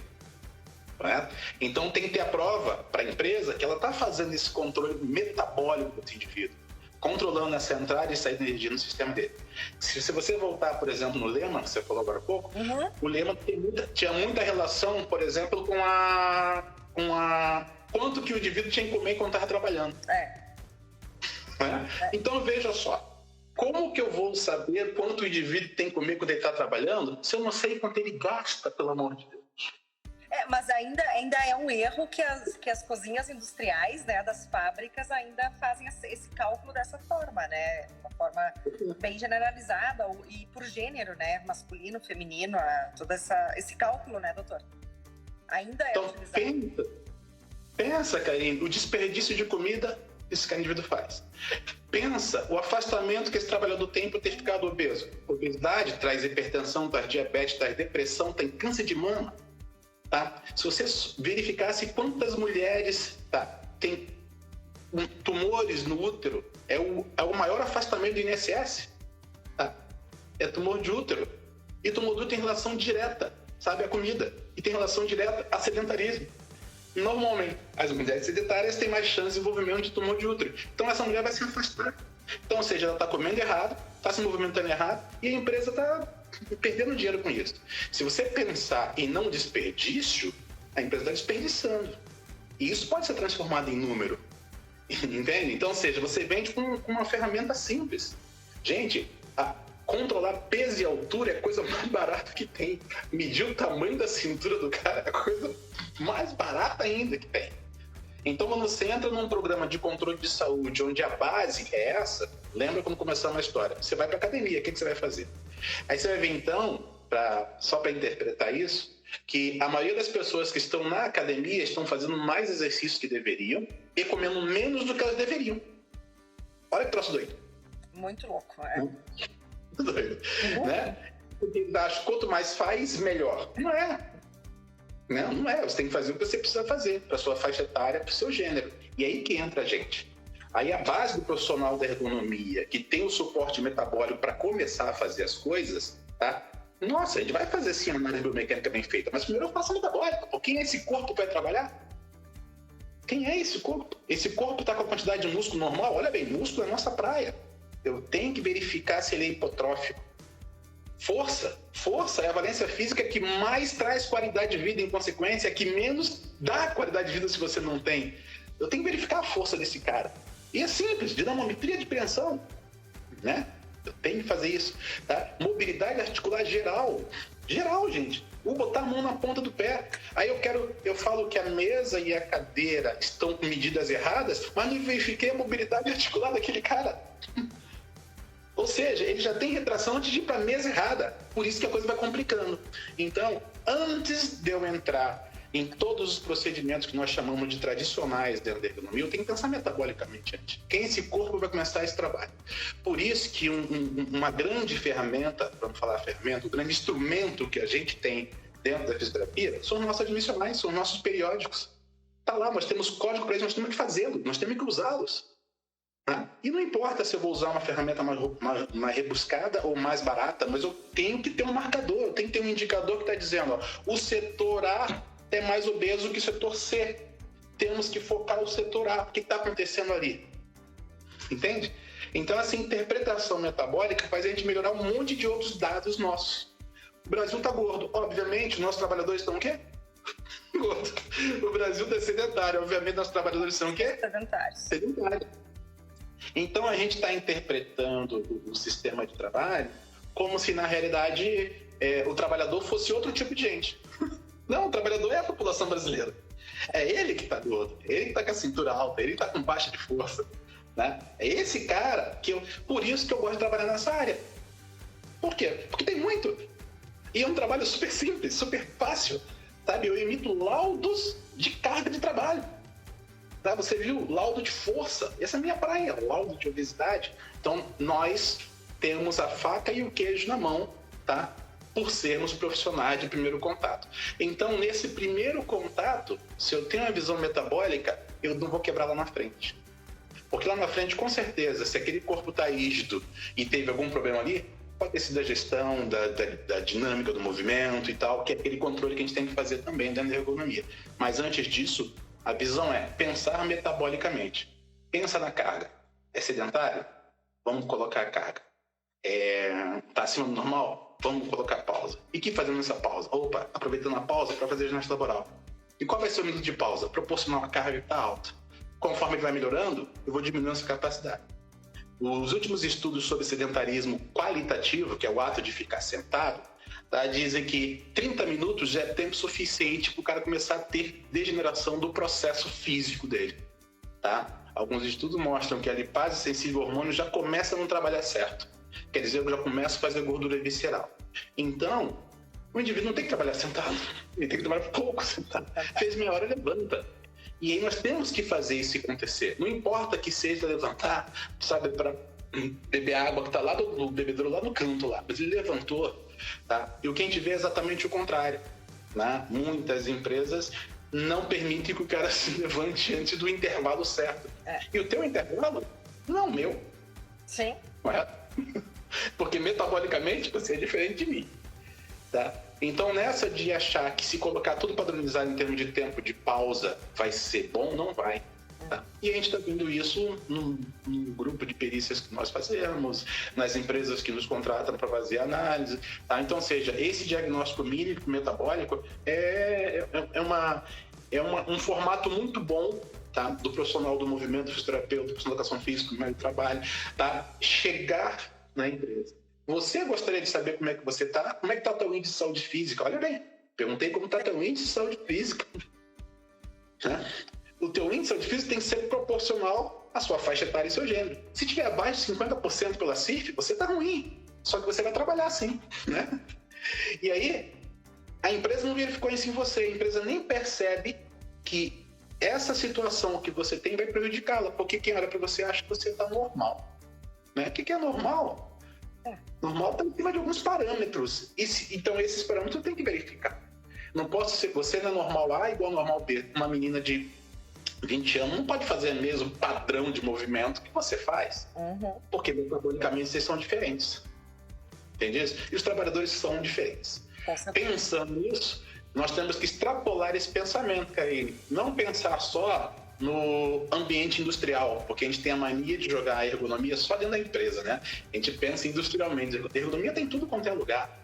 Então tem que ter a prova para a empresa que ela está fazendo esse controle metabólico do indivíduo, controlando essa entrada e saída de energia no sistema dele. Se você voltar, por exemplo, no Lehman, que você falou agora há pouco, o Lehman tinha muita relação, por exemplo, com a quanto que o indivíduo tinha que comer quando estava trabalhando. Então veja só, como que eu vou saber quanto o indivíduo tem que comer quando ele está trabalhando se eu não sei quanto ele gasta, pelo amor de Deus? Mas ainda é um erro que as cozinhas industriais, né, das fábricas ainda fazem esse cálculo dessa forma, né? Uma forma bem generalizada e por gênero, né? Masculino, feminino, todo esse cálculo, né, doutor? Ainda é utilizado. Então, pensa, Karine, o desperdício de comida, isso que o indivíduo faz. Pensa o afastamento que esse trabalhador tem por ter ficado obeso. Obesidade traz hipertensão, traz diabetes, traz depressão, tem câncer de mama. Tá? Se você verificasse quantas mulheres têm tumores no útero, é o maior afastamento do INSS. Tá? É tumor de útero. E tumor de útero tem relação direta, sabe, à comida. E tem relação direta a sedentarismo. Normalmente, as mulheres sedentárias têm mais chance de desenvolvimento de tumor de útero. Então, essa mulher vai se afastar. Então, ou seja, ela está comendo errado, está se movimentando errado e a empresa está perdendo dinheiro com isso. Se você pensar em não desperdício, a empresa está desperdiçando. E isso pode ser transformado em número. Entende? Então, ou seja, você vende com uma ferramenta simples. Gente, controlar peso e altura é a coisa mais barata que tem. Medir o tamanho da cintura do cara é a coisa mais barata ainda que tem. Então, quando você entra num programa de controle de saúde, onde a base é essa, lembra quando começamos a história? Você vai para academia, o que você vai fazer? Aí você vai ver, então, só para interpretar isso, que a maioria das pessoas que estão na academia estão fazendo mais exercícios que deveriam e comendo menos do que elas deveriam. Olha que troço doido. Muito louco, é. Muito doido, né? Porque acho que quanto mais faz, melhor. Não é. Não é. Você tem que fazer o que você precisa fazer para sua faixa etária, para o seu gênero. E aí que entra a gente. Aí a base do profissional da ergonomia, que tem o suporte metabólico para começar a fazer as coisas, tá? Nossa, a gente vai fazer sim a análise biomecânica bem feita, mas primeiro eu faço a metabólica. Quem é esse corpo para trabalhar? Quem é esse corpo? Esse corpo está com a quantidade de músculo normal? Olha bem, músculo é a nossa praia. Eu tenho que verificar se ele é hipotrófico. Força é a valência física que mais traz qualidade de vida, em consequência, que menos dá qualidade de vida se você não tem. Eu tenho que verificar a força desse cara. E é simples, dinamometria de preensão, né? Eu tenho que fazer isso, tá? Mobilidade articular geral, gente. Vou botar a mão na ponta do pé. Aí eu falo que a mesa e a cadeira estão com medidas erradas, mas não verifiquei a mobilidade articular daquele cara. Ou seja, ele já tem retração antes de ir para a mesa errada. Por isso que a coisa vai complicando. Então, antes de eu entrar em todos os procedimentos que nós chamamos de tradicionais dentro da ergonomia, eu tenho que pensar metabolicamente antes. Quem é esse corpo vai começar esse trabalho? Por isso que uma grande ferramenta, para não falar ferramenta, um grande instrumento que a gente tem dentro da fisioterapia são os nossos admissionais, são os nossos periódicos. Está lá, nós temos código para isso, nós temos que fazê-los, nós temos que usá-los. E não importa se eu vou usar uma ferramenta mais rebuscada ou mais barata, mas eu tenho que ter um marcador, eu tenho que ter um indicador que está dizendo, ó, o setor A é mais obeso que o setor C. Temos que focar o setor A. O que está acontecendo ali? Entende? Então, essa interpretação metabólica faz a gente melhorar um monte de outros dados nossos. O Brasil está gordo. Obviamente, os nossos trabalhadores estão o quê? Gordo. O Brasil está sedentário. Obviamente, nossos trabalhadores são o quê? Sedentários. Então, a gente está interpretando o sistema de trabalho como se, na realidade, o trabalhador fosse outro tipo de gente. Não, o trabalhador é a população brasileira. É ele que está gordo, é ele que está com a cintura alta, é ele que está com baixa de força. Né? É esse cara por isso que eu gosto de trabalhar nessa área. Por quê? Porque tem muito. E é um trabalho super simples, super fácil. Sabe? Eu emito laudos de carga de trabalho. Tá? Você viu? Laudo de força. Essa é a minha praia, laudo de obesidade. Então, nós temos a faca e o queijo na mão, tá? Por sermos profissionais de primeiro contato. Então, nesse primeiro contato, se eu tenho uma visão metabólica, eu não vou quebrar lá na frente. Porque lá na frente, com certeza, se aquele corpo está rígido e teve algum problema ali, pode ter sido a gestão da dinâmica do movimento e tal, que é aquele controle que a gente tem que fazer também dentro da ergonomia. Mas antes disso, a visão é pensar metabolicamente. Pensa na carga. É sedentário? Vamos colocar a carga. Está acima do normal? Vamos colocar pausa. E o que fazendo nessa pausa? Opa, aproveitando a pausa para fazer ginástica laboral. E qual vai ser o minuto de pausa? Proporcional à carga que está alta. Conforme ele vai melhorando, eu vou diminuindo essa capacidade. Os últimos estudos sobre sedentarismo qualitativo, que é o ato de ficar sentado, tá, dizem que 30 minutos já é tempo suficiente para o cara começar a ter degeneração do processo físico dele. Tá? Alguns estudos mostram que a lipase sensível ao hormônio já começa a não trabalhar certo. Quer dizer, eu já começo a fazer gordura visceral. Então, o indivíduo não tem que trabalhar sentado, ele tem que trabalhar pouco sentado. Fez meia hora, levanta. E aí nós temos que fazer isso acontecer. Não importa que seja levantar, sabe, para beber água que está lá do bebedouro, lá no canto lá. Mas ele levantou, tá? E o que a gente vê é exatamente o contrário. Né? Muitas empresas não permitem que o cara se levante antes do intervalo certo. E o teu intervalo não é o meu. Sim. Correto? Porque metabolicamente você é diferente de mim. Tá? Então, nessa de achar que se colocar tudo padronizado em termos de tempo de pausa vai ser bom, não vai. Tá? E a gente está vendo isso no grupo de perícias que nós fazemos, nas empresas que nos contratam para fazer análise. Tá? Então, seja, esse diagnóstico mínimo metabólico é um formato muito bom, tá? Do profissional do movimento, fisioterapeuta, profissional da educação física, do meio de trabalho, tá? Chegar na empresa. Você gostaria de saber como é que você está? Como é que está o teu índice de saúde física? Olha bem, perguntei como está o teu índice de saúde física. O teu índice de saúde física tem que ser proporcional à sua faixa etária e seu gênero. Se tiver abaixo de 50% pela CIF, você está ruim. Só que você vai trabalhar assim, né? E aí, a empresa não verificou isso em você. A empresa nem percebe que essa situação que você tem vai prejudicá-la. Porque quem olha para você acha que você está normal. Né? O que é normal? Normal está em cima de alguns parâmetros. Então, esses parâmetros eu tenho que verificar. Não posso ser você não é normal A igual normal B. Uma menina de 20 anos não pode fazer o mesmo padrão de movimento que você faz. Porque metabolicamente vocês são diferentes. Entende isso? E os trabalhadores são diferentes. Pensando nisso, nós temos que extrapolar esse pensamento, Karine. Não pensar só no ambiente industrial, porque a gente tem a mania de jogar a ergonomia só dentro da empresa, né? A gente pensa industrialmente. A ergonomia tem tudo quanto é lugar.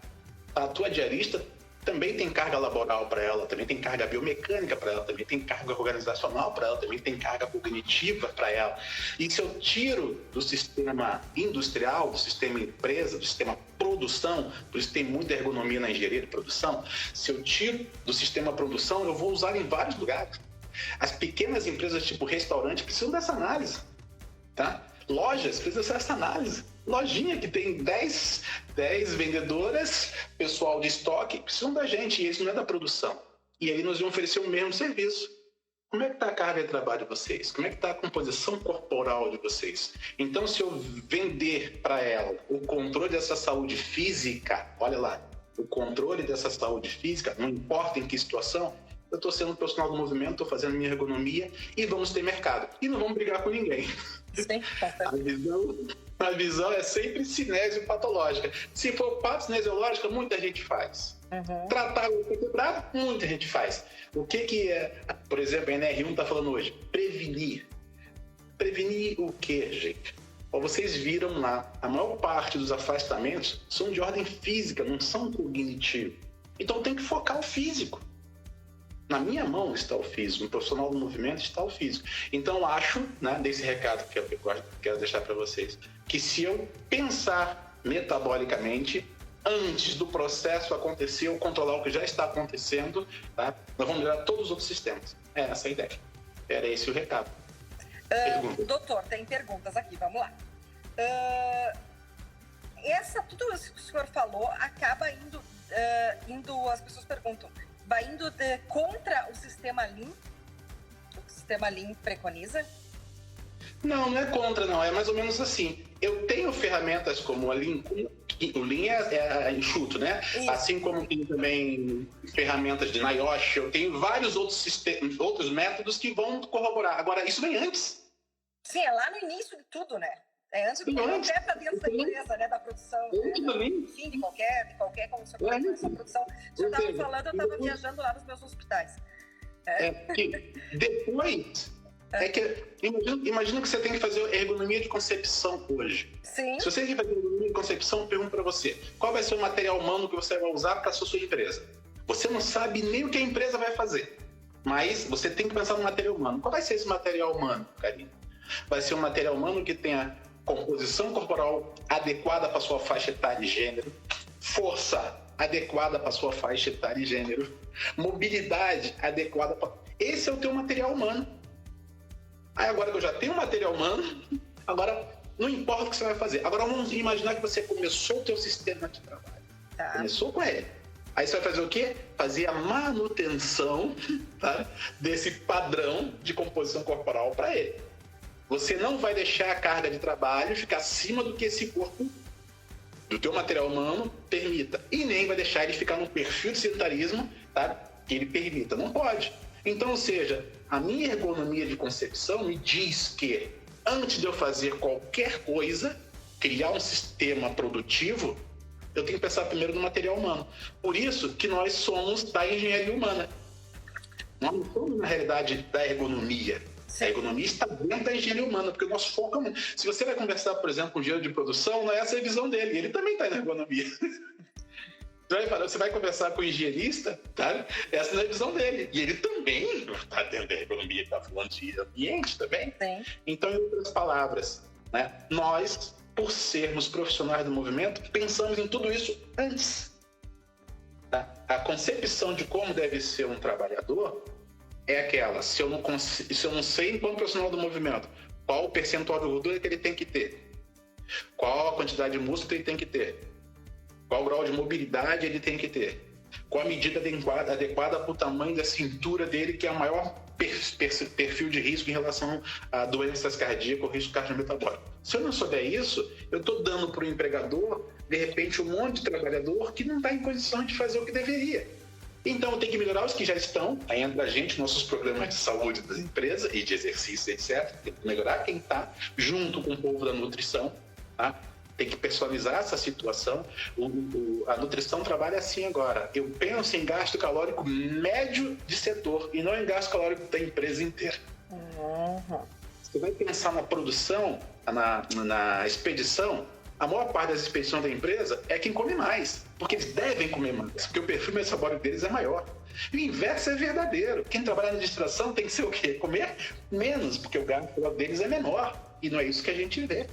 A tua diarista também tem carga laboral para ela, também tem carga biomecânica para ela, também tem carga organizacional para ela, também tem carga cognitiva para ela. E se eu tiro do sistema industrial, do sistema empresa, do sistema produção, por isso tem muita ergonomia na engenharia de produção, se eu tiro do sistema produção, eu vou usar em vários lugares. As pequenas empresas tipo restaurante precisam dessa análise, tá? Lojas precisam dessa análise. Lojinha que tem 10 vendedoras, pessoal de estoque, precisam da gente, e isso não é da produção. E aí nós vamos oferecer o mesmo serviço. Como é que está a carga de trabalho de vocês? Como é que está a composição corporal de vocês? Então, se eu vender para ela o controle dessa saúde física, olha lá, o controle dessa saúde física, não importa em que situação, eu estou sendo um profissional do movimento, estou fazendo minha ergonomia e vamos ter mercado. E não vamos brigar com ninguém. Sim, a visão é sempre cinésio patológica. Se for patocinésiológica, muita gente faz. Tratar o equilibrado, muita gente faz. O que é, por exemplo, a NR1 está falando hoje? Prevenir. Prevenir o quê, gente? Vocês viram lá, a maior parte dos afastamentos são de ordem física, não são cognitivos. Então tem que focar o físico. Na minha mão está o físico, no profissional do movimento está o físico. Então acho, né, desse recado que eu quero deixar para vocês, que se eu pensar metabolicamente, antes do processo acontecer ou controlar o que já está acontecendo, tá? Nós vamos melhorar todos os outros sistemas. É essa a ideia. Era esse o recado. Doutor, tem perguntas aqui, vamos lá. Tudo isso que o senhor falou acaba indo, as pessoas perguntam, vai indo contra o sistema Lean? O sistema Lean preconiza? Não, não é contra, não. É mais ou menos assim. Eu tenho ferramentas como a Lean. O Lean é enxuto, né? Isso. Assim como tem também ferramentas de NIOSH, eu tenho vários outros métodos que vão corroborar. Agora, isso vem antes. Sim, é lá no início de tudo, né? É antes do que até para dentro da empresa, né? Da produção. Enfim, de qualquer como você fala, essa produção. Se eu estava falando, eu estava viajando lá nos meus hospitais. Que depois... Imagina que você tem que fazer ergonomia de concepção hoje. Sim. Se você tem que fazer ergonomia de concepção, eu pergunto para você, qual vai ser o material humano que você vai usar para a sua empresa? Você não sabe nem o que a empresa vai fazer, mas você tem que pensar no material humano. Qual vai ser esse material humano, Karine? Vai ser um material humano que tenha composição corporal adequada para a sua faixa etária e gênero, força adequada para a sua faixa etária e gênero, mobilidade adequada para... Esse é o teu material humano. Aí agora que eu já tenho material humano, agora não importa o que você vai fazer. Agora vamos imaginar que você começou o teu sistema de trabalho. Tá. Começou com ele. Aí você vai fazer o quê? Fazer a manutenção, tá, desse padrão de composição corporal para ele. Você não vai deixar a carga de trabalho ficar acima do que esse corpo do teu material humano permita. E nem vai deixar ele ficar no perfil de sedentarismo, tá, que ele permita. Não pode. Então, ou seja, a minha ergonomia de concepção me diz que antes de eu fazer qualquer coisa, criar um sistema produtivo, eu tenho que pensar primeiro no material humano. Por isso que nós somos da engenharia humana. Nós não somos, na realidade, da ergonomia. Sim. A ergonomia está dentro da engenharia humana, porque nós focamos... Se você vai conversar, por exemplo, com o engenheiro de produção, não é essa a visão dele. Ele também está na ergonomia. Você vai conversar com o engenheirista, tá? Essa não é a visão dele. E ele também está dentro da ergonomia, está falando de ambiente também. Sim. Então, em outras palavras, né, nós, por sermos profissionais do movimento, pensamos em tudo isso antes. Tá? A concepção de como deve ser um trabalhador é aquela, se eu não sei, enquanto profissional do movimento, qual o percentual de gordura que ele tem que ter, qual a quantidade de músculo que ele tem que ter, qual o grau de mobilidade ele tem que ter, qual a medida adequada para o tamanho da cintura dele, que é o maior perfil de risco em relação a doenças cardíacas ou risco cardiometabólico. Se eu não souber isso, eu estou dando para o empregador, de repente, um monte de trabalhador que não está em condição de fazer o que deveria. Então, eu tenho que melhorar os que já estão, aí entra a gente, nossos programas de saúde das empresas e de exercício, etc. Tem que melhorar quem está junto com o povo da nutrição, tá? Tem que personalizar essa situação. A nutrição trabalha assim agora. Eu penso em gasto calórico médio de setor e não em gasto calórico da empresa inteira. Uhum. Você vai pensar na produção, na expedição, a maior parte das expedições da empresa é quem come mais, porque eles devem comer mais, porque o perfil metabólico deles é maior. E o inverso é verdadeiro. Quem trabalha na administração tem que ser o quê? Comer menos, porque o gasto deles é menor. E não é isso que a gente vê.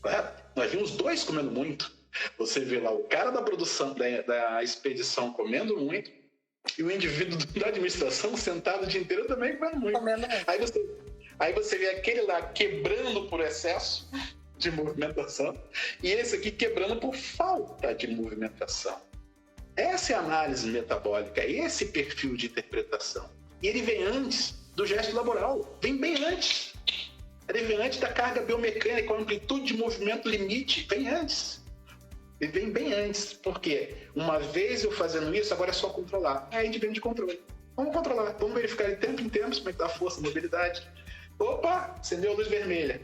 Correto? Nós vimos dois comendo muito. Você vê lá o cara da produção, da expedição comendo muito, e o indivíduo da administração sentado o dia inteiro também comendo muito. Aí você vê aquele lá quebrando por excesso de movimentação e esse aqui quebrando por falta de movimentação. Essa é a análise metabólica, esse perfil de interpretação. E ele vem antes do gesto laboral, vem bem antes. Ele vem antes da carga biomecânica, a amplitude de movimento limite, vem antes. Ele vem bem antes, porque uma vez eu fazendo isso, agora é só controlar. Aí a gente vem de controle. Vamos controlar, vamos verificar de tempo em tempo como é que está a força, a mobilidade. Opa, acendeu a luz vermelha.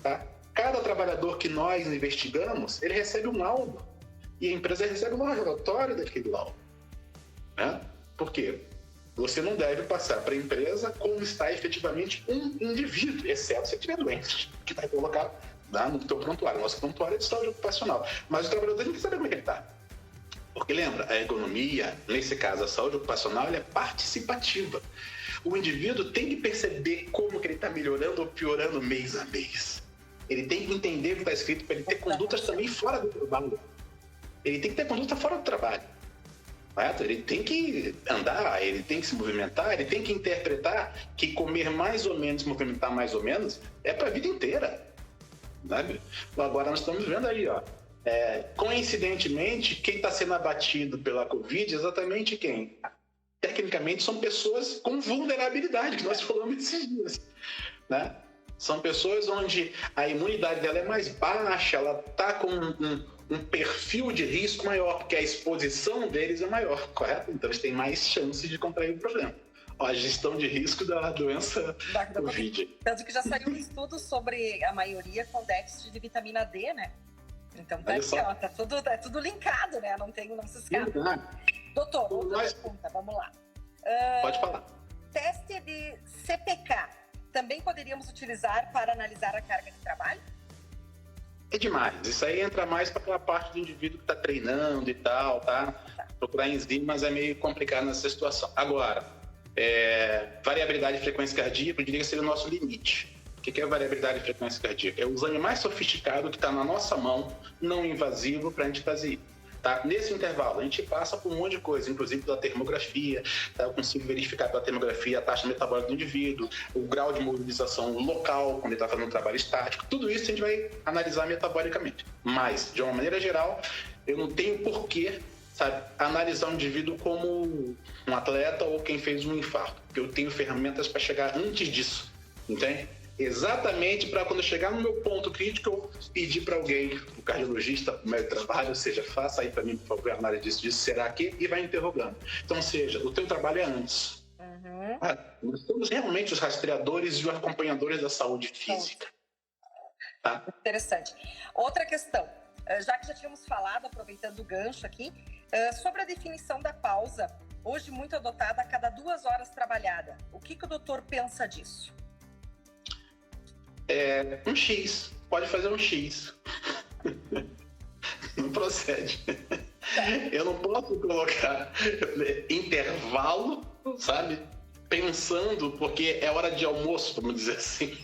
Tá? Cada trabalhador que nós investigamos, ele recebe um laudo. E a empresa recebe um relatório daquele laudo. Né? Por quê? Você não deve passar para a empresa como está efetivamente um indivíduo, exceto se estiver doente, que vai colocar lá no teu prontuário. Nosso prontuário é de saúde ocupacional. Mas o trabalhador tem que saber como é que ele está. Porque lembra, a ergonomia, nesse caso a saúde ocupacional, ela é participativa. O indivíduo tem que perceber como que ele está melhorando ou piorando mês a mês. Ele tem que entender o que está escrito para ele ter condutas também fora do trabalho. ele tem que ter conduta fora do trabalho. Correto? Ele tem que andar, ele tem que se movimentar, ele tem que interpretar que comer mais ou menos, movimentar mais ou menos, é para a vida inteira. Sabe? Agora nós estamos vendo aí, ó. Coincidentemente, quem está sendo abatido pela Covid é exatamente quem? Tecnicamente, são pessoas com vulnerabilidade, que nós falamos esses dias. Né? São pessoas onde a imunidade dela é mais baixa, ela está com um perfil de risco maior, porque a exposição deles é maior, correto? Então eles têm mais chances de contrair o problema. Ó, a gestão de risco da doença da Covid. Tanto que já saiu um estudo sobre a maioria com déficit de vitamina D, né? Então tá aqui, ó, tá tudo linkado, né? Não se escapa. Doutor, outra pergunta, vamos lá. Pode falar. Teste de CPK, também poderíamos utilizar para analisar a carga de trabalho? É demais. Isso aí entra mais para aquela parte do indivíduo que está treinando e tal, tá? Procurar enzimas é meio complicado nessa situação. Agora, variabilidade de frequência cardíaca, eu diria que seria o nosso limite. O que é variabilidade de frequência cardíaca? É o exame mais sofisticado que está na nossa mão, não invasivo, para a gente fazer. Tá? Nesse intervalo, a gente passa por um monte de coisa, inclusive pela termografia, tá? Eu consigo verificar pela termografia a taxa metabólica do indivíduo, o grau de mobilização local, quando ele está fazendo um trabalho estático, tudo isso a gente vai analisar metabolicamente. Mas, de uma maneira geral, eu não tenho porquê, sabe, analisar um indivíduo como um atleta ou quem fez um infarto, porque eu tenho ferramentas para chegar antes disso, entende? Exatamente para quando eu chegar no meu ponto crítico, eu pedir para alguém, o cardiologista, o médico de trabalho, ou seja, faça aí para mim, por favor, análise disso, será que? E vai interrogando. Então, ou seja, o teu trabalho é antes. Uhum. Nós somos realmente os rastreadores e os acompanhadores da saúde física. Tá? Interessante. Outra questão, já que já tínhamos falado, aproveitando o gancho aqui, sobre a definição da pausa, hoje muito adotada a cada 2 horas trabalhada. O que o doutor pensa disso? Um X, pode fazer um X. Não procede. Eu não posso colocar intervalo, sabe? Pensando, porque é hora de almoço, vamos dizer assim.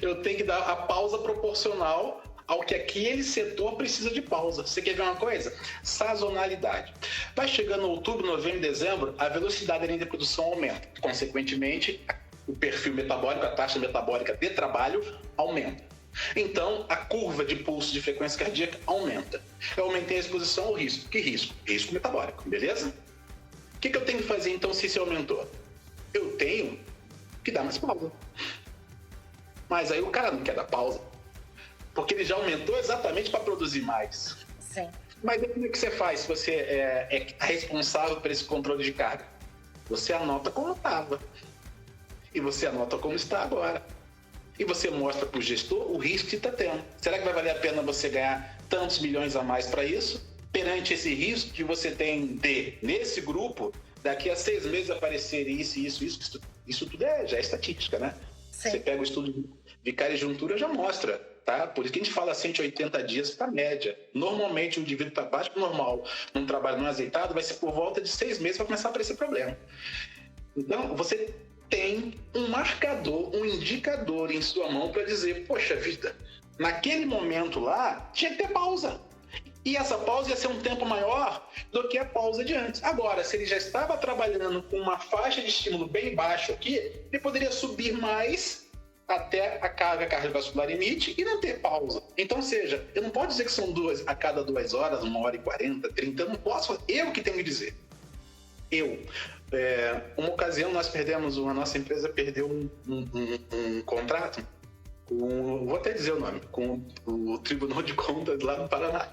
Eu tenho que dar a pausa proporcional ao que aquele setor precisa de pausa. Você quer ver uma coisa? Sazonalidade. Vai chegando outubro, novembro, dezembro, a velocidade da linha de produção aumenta. Consequentemente, o perfil metabólico, a taxa metabólica de trabalho aumenta. Então, a curva de pulso de frequência cardíaca aumenta. Eu aumentei a exposição ao risco. Que risco? Risco metabólico, beleza? O que eu tenho que fazer, então, se isso aumentou? Eu tenho que dar mais pausa. Mas aí o cara não quer dar pausa, porque ele já aumentou exatamente para produzir mais. Sim. Mas aí como é que você faz se você é responsável por esse controle de carga? Você anota como estava. E você anota como está agora. E você mostra para o gestor o risco que está tendo. Será que vai valer a pena você ganhar tantos milhões a mais para isso? Perante esse risco que você tem de, nesse grupo, daqui a 6 meses aparecer isso tudo já é estatística, né? Sim. Você pega o estudo de cara-juntura, já mostra, tá? Por isso que a gente fala 180 dias para média. Normalmente o indivíduo está abaixo do normal, num trabalho não azeitado, vai ser por volta de 6 meses para começar a aparecer problema. Então, você tem um marcador, um indicador em sua mão para dizer, poxa vida, naquele momento lá, tinha que ter pausa. E essa pausa ia ser um tempo maior do que a pausa de antes. Agora, se ele já estava trabalhando com uma faixa de estímulo bem baixa aqui, ele poderia subir mais até a carga cardiovascular limite e não ter pausa. Então, ou seja, eu não posso dizer que são a cada 2 horas, 1h40, 30, eu não posso, eu que tenho que dizer. Uma ocasião nós perdemos, a nossa empresa perdeu um contrato, vou até dizer o nome, com o Tribunal de Contas lá no Paraná,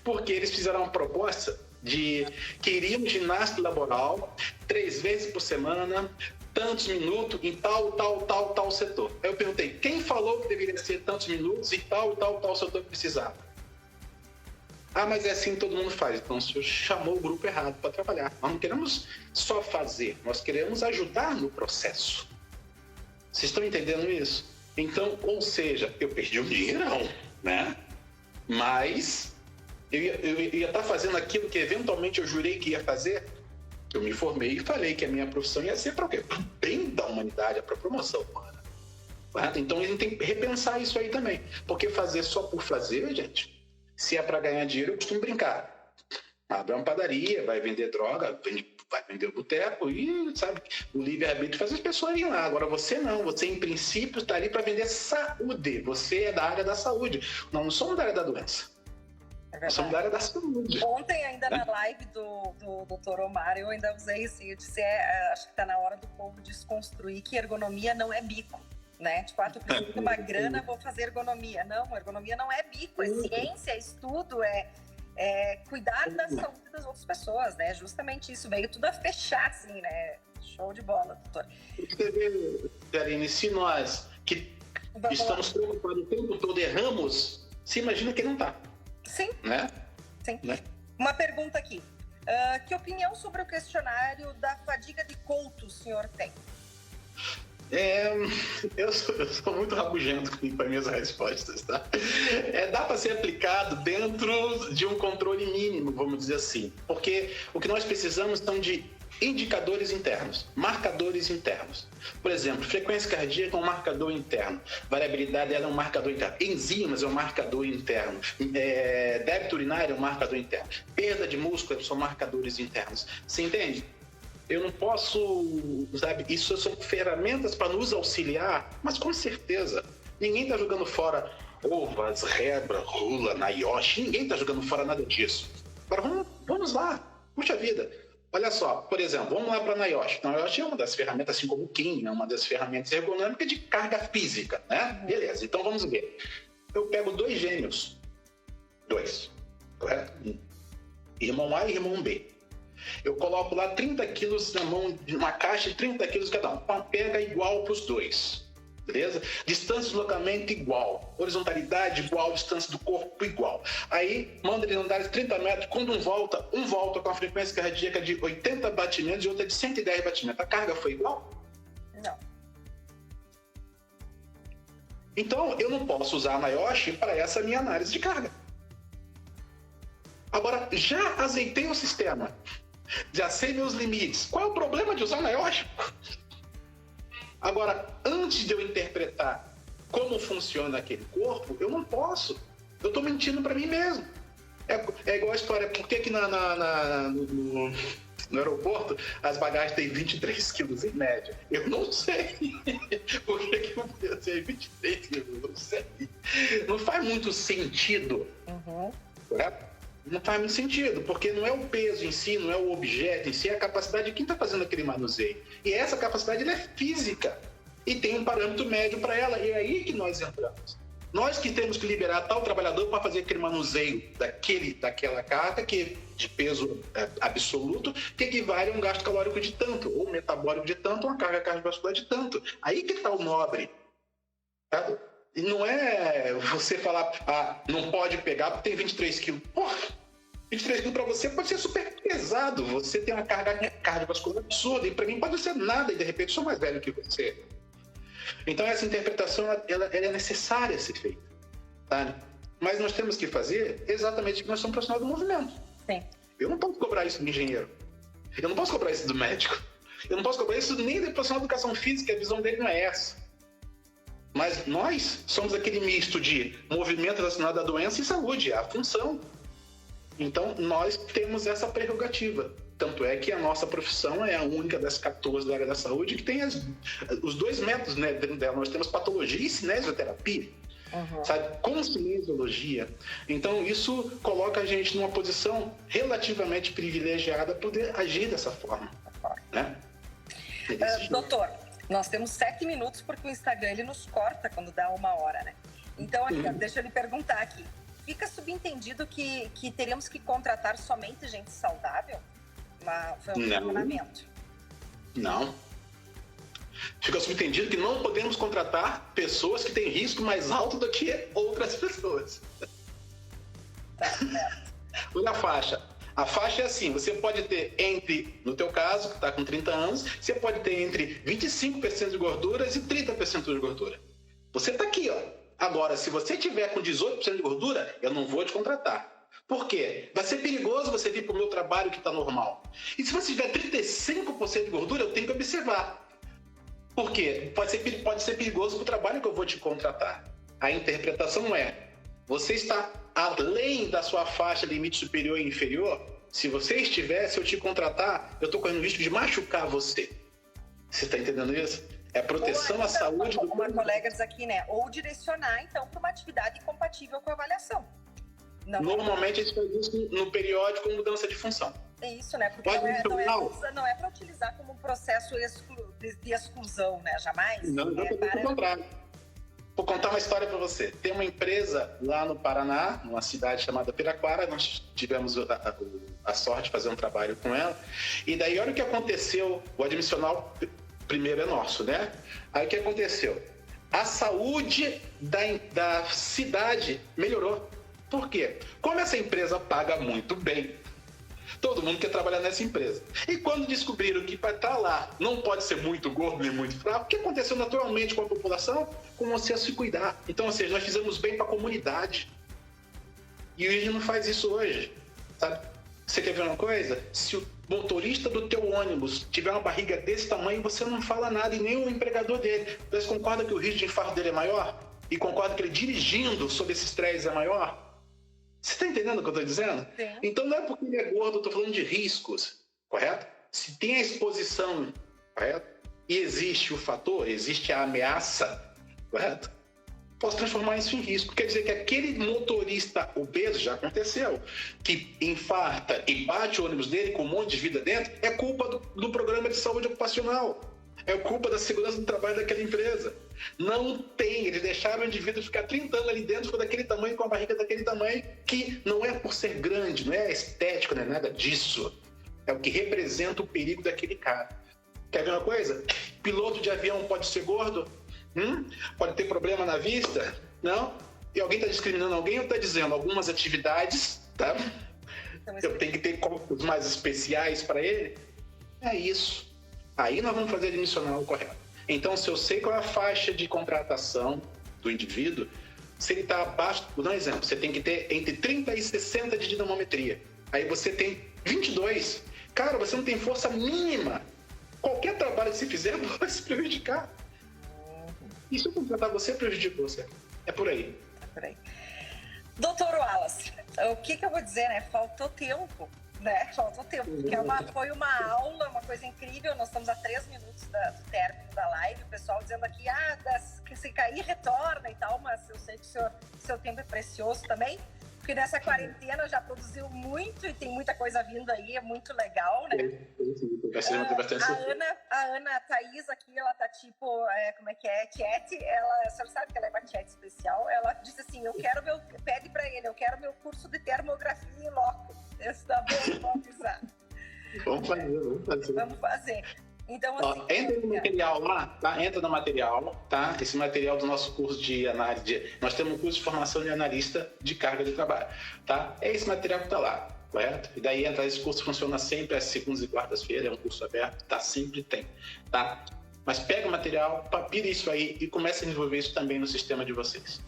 porque eles fizeram uma proposta de queriam ginástica laboral 3 vezes por semana, tantos minutos em tal setor. Aí eu perguntei, quem falou que deveria ser tantos minutos e tal setor que precisava? Mas é assim que todo mundo faz. Então o senhor chamou o grupo errado para trabalhar. Nós não queremos só fazer, nós queremos ajudar no processo. Vocês estão entendendo isso? Então, ou seja, eu perdi um dinheirão, né? Mas eu ia estar fazendo aquilo que eventualmente eu jurei que ia fazer. Eu me formei e falei que a minha profissão ia ser para o quê? Para o bem da humanidade, para a promoção humana. Então a gente tem que repensar isso aí também. Porque fazer só por fazer, gente, se é para ganhar dinheiro, eu costumo brincar. Abre uma padaria, vai vender droga, vai vender o boteco e, sabe, o livre-arbítrio faz as pessoas irem lá. Agora você não, você em princípio está ali para vender saúde. Você é da área da saúde. Nós não somos da área da doença. Nós somos da área da saúde. Ontem, ainda na live do Dr. Omar, eu ainda usei assim, eu disse, acho que está na hora do povo desconstruir que ergonomia não é bico. Né? Tipo, tu precisa de uma grana, vou fazer ergonomia. Não, ergonomia não é bico, é ciência, é estudo, é cuidar da saúde das outras pessoas, né? Justamente isso, veio tudo a fechar, assim, né? Show de bola, doutor. Você vê, Karine, se nós que estamos preocupados o tempo todo erramos, se imagina que não tá. Sim. Né? Sim. Né? Uma pergunta aqui. Que opinião sobre o questionário da fadiga de Couto o senhor tem? Eu sou muito rabugento com as minhas respostas, tá? Dá para ser aplicado dentro de um controle mínimo, vamos dizer assim. Porque o que nós precisamos são de indicadores internos, marcadores internos. Por exemplo, frequência cardíaca é um marcador interno, variabilidade é um marcador interno, enzimas é um marcador interno, débito urinário é um marcador interno, perda de músculo são marcadores internos. Você entende? Eu não posso, sabe, isso são ferramentas para nos auxiliar, mas com certeza, ninguém está jogando fora ovas, rebra, rula, naioshi, ninguém está jogando fora nada disso. Agora vamos lá, puxa vida. Olha só, por exemplo, vamos lá para a naioshi. A naioshi é uma das ferramentas, assim como o Kim, é uma das ferramentas ergonômicas de carga física, né? Beleza, então vamos ver. Eu pego 2 gêmeos, 2, correto? Irmão A e irmão B. Eu coloco lá 30 quilos na mão de uma caixa de 30 quilos cada um. Uma pega igual para os 2. Beleza? Distância de deslocamento igual. Horizontalidade igual. Distância do corpo igual. Aí, manda eles andarem 30 metros. Quando um volta com a frequência cardíaca de 80 batimentos e outra de 110 batimentos. A carga foi igual? Não. Então, eu não posso usar a naioshi para essa minha análise de carga. Agora, já azeitei o sistema. Já sei meus limites. Qual é o problema de usar naioshi? Agora, antes de eu interpretar como funciona aquele corpo, eu não posso. Eu estou mentindo para mim mesmo. É igual a história, por que no aeroporto as bagagens têm 23 quilos em média? Eu não sei. Por que eu pensei 23 quilos? Eu não sei. Não faz muito sentido. Correto? Não faz muito sentido, porque não é o peso em si, não é o objeto em si, é a capacidade de quem está fazendo aquele manuseio. E essa capacidade ela é física e tem um parâmetro médio para ela, e é aí que nós entramos. Nós que temos que liberar tal trabalhador para fazer aquele manuseio daquela carga que de peso absoluto, que equivale a um gasto calórico de tanto, ou metabólico de tanto, ou uma carga cardiovascular de tanto. Aí que está o nobre. Tá? E não é você falar, não pode pegar porque tem 23 quilos. Porra, 23 quilos para você pode ser super pesado. Você tem uma carga cardiovascular absurda. E para mim pode ser nada. E de repente eu sou mais velho que você. Então essa interpretação ela é necessária a ser feita. Tá? Mas nós temos que fazer exatamente o que nós somos profissionais do movimento. Sim. Eu não posso cobrar isso do engenheiro. Eu não posso cobrar isso do médico. Eu não posso cobrar isso nem do profissional de educação física. A visão dele não é essa. Mas nós somos aquele misto de movimento relacionado à doença e saúde, a função. Então, nós temos essa prerrogativa. Tanto é que a nossa profissão é a única das 14 da área da saúde que tem os 2 métodos, né, dentro dela. Nós temos patologia e cinesioterapia, sabe? Com cinesiologia. Então, isso coloca a gente numa posição relativamente privilegiada para poder agir dessa forma. Né? Doutor, nós temos 7 minutos porque o Instagram ele nos corta quando dá 1 hora, né? Então, aqui, deixa eu lhe perguntar aqui. Fica subentendido que teríamos que contratar somente gente saudável? Foi um questionamento. Não. Fica subentendido que não podemos contratar pessoas que têm risco mais alto do que outras pessoas. Tá certo. Olha a faixa. A faixa é assim, você pode ter no teu caso, que está com 30 anos, você pode ter entre 25% de gorduras e 30% de gordura. Você está aqui, ó. Agora, se você tiver com 18% de gordura, eu não vou te contratar. Por quê? Vai ser perigoso você vir para o meu trabalho que está normal. E se você tiver 35% de gordura, eu tenho que observar. Por quê? Pode ser perigoso para o trabalho que eu vou te contratar. A interpretação é, você está além da sua faixa limite superior e inferior, Se você estiver, se eu te contratar, eu estou correndo risco de machucar você. Você está entendendo isso? É proteção à saúde do... Uma colega diz aqui, né? Ou direcionar, então, para uma atividade compatível com a avaliação. Normalmente, eles fazem isso no periódico com mudança de função. É isso, né? Porque não é para utilizar como um processo de exclusão, né? Jamais. Não, pelo contrário. Vou contar uma história para você. Tem uma empresa lá no Paraná, numa cidade chamada Piraquara, nós tivemos a sorte de fazer um trabalho com ela. E daí, olha o que aconteceu. O admissional primeiro é nosso, né? Aí o que aconteceu? A saúde da cidade melhorou. Por quê? Como essa empresa paga muito bem, todo mundo quer trabalhar nessa empresa. E quando descobriram que para estar lá não pode ser muito gordo nem muito fraco, o que aconteceu naturalmente com a população? Comecei a se cuidar. Então, ou seja, nós fizemos bem para a comunidade. E a gente não faz isso hoje, sabe? Você quer ver uma coisa? Se o motorista do teu ônibus tiver uma barriga desse tamanho, você não fala nada e nem o empregador dele. Você concorda que o risco de infarto dele é maior? E concorda que ele dirigindo sob esse estresse é maior? Você está entendendo o que eu estou dizendo? Sim. Então não é porque ele é gordo, eu estou falando de riscos, correto? Se tem a exposição, correto? E existe o fator, existe a ameaça, correto? Posso transformar isso em risco. Quer dizer que aquele motorista obeso, já aconteceu, que infarta e bate o ônibus dele com um monte de vida dentro, é culpa do programa de saúde ocupacional. É culpa da segurança do trabalho daquela empresa. Não tem, eles deixaram o indivíduo ficar 30 anos ali dentro, ficou daquele tamanho, com a barriga daquele tamanho, que não é por ser grande, não é estético, não é nada disso. É o que representa o perigo daquele cara. Quer ver uma coisa? Piloto de avião pode ser gordo? Pode ter problema na vista? Não? E alguém está discriminando alguém ou está dizendo algumas atividades, tá? Eu tenho que ter corpos mais especiais para ele? É isso. Aí nós vamos fazer admissional correto. Então, se eu sei qual é a faixa de contratação do indivíduo, se ele está abaixo, vou dar um exemplo, você tem que ter entre 30 e 60 de dinamometria. Aí você tem 22. Cara, você não tem força mínima. Qualquer trabalho que você fizer vai se prejudicar. E se eu contratar você, prejudica você. É por aí. Doutor Wallace, o que eu vou dizer, né? Faltou tempo. Né? Faltou tempo, porque foi uma aula, uma coisa incrível. Nós estamos a 3 minutos do término da live, o pessoal dizendo aqui, que se cair, retorna e tal, mas eu sei que o seu tempo é precioso também, porque nessa quarentena já produziu muito e tem muita coisa vindo aí, é muito legal, né? A Ana Thaís aqui, ela tá tipo, como é que é? Chat, a senhora sabe que ela é uma chat especial, ela disse assim, pede pra ele, eu quero meu curso de termografia em loco. Esse tá bom, vamos avisar. Vamos fazer. Então, assim, entra no material lá, tá? Entra no material, tá? Esse material do nosso curso de análise, nós temos um curso de formação de analista de carga de trabalho, tá? É esse material que tá lá, correto? E daí esse curso funciona sempre às segundas e quartas-feiras, é um curso aberto, tá? Sempre tem, tá? Mas pega o material, papira isso aí e comece a desenvolver isso também no sistema de vocês,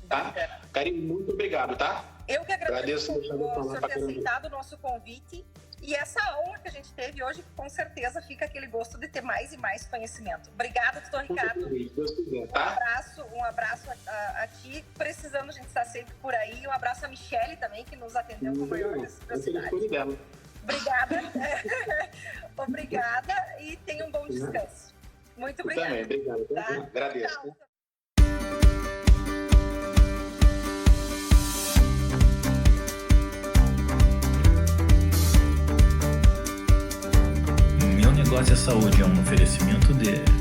tá? Karine, muito obrigado, tá? Eu que agradeço por você ter aceitado o nosso convite e essa aula que a gente teve hoje, com certeza fica aquele gosto de ter mais e mais conhecimento. Obrigada, doutor Ricardo. Um abraço a ti. Precisando, a gente está sempre por aí. Um abraço a Michele também, que nos atendeu com maior reciprocidade. Obrigada. Obrigada e tenha um bom descanso. Muito obrigada. Também, obrigado. Tá? Agradeço. Tchau. Negócio é Saúde é um oferecimento de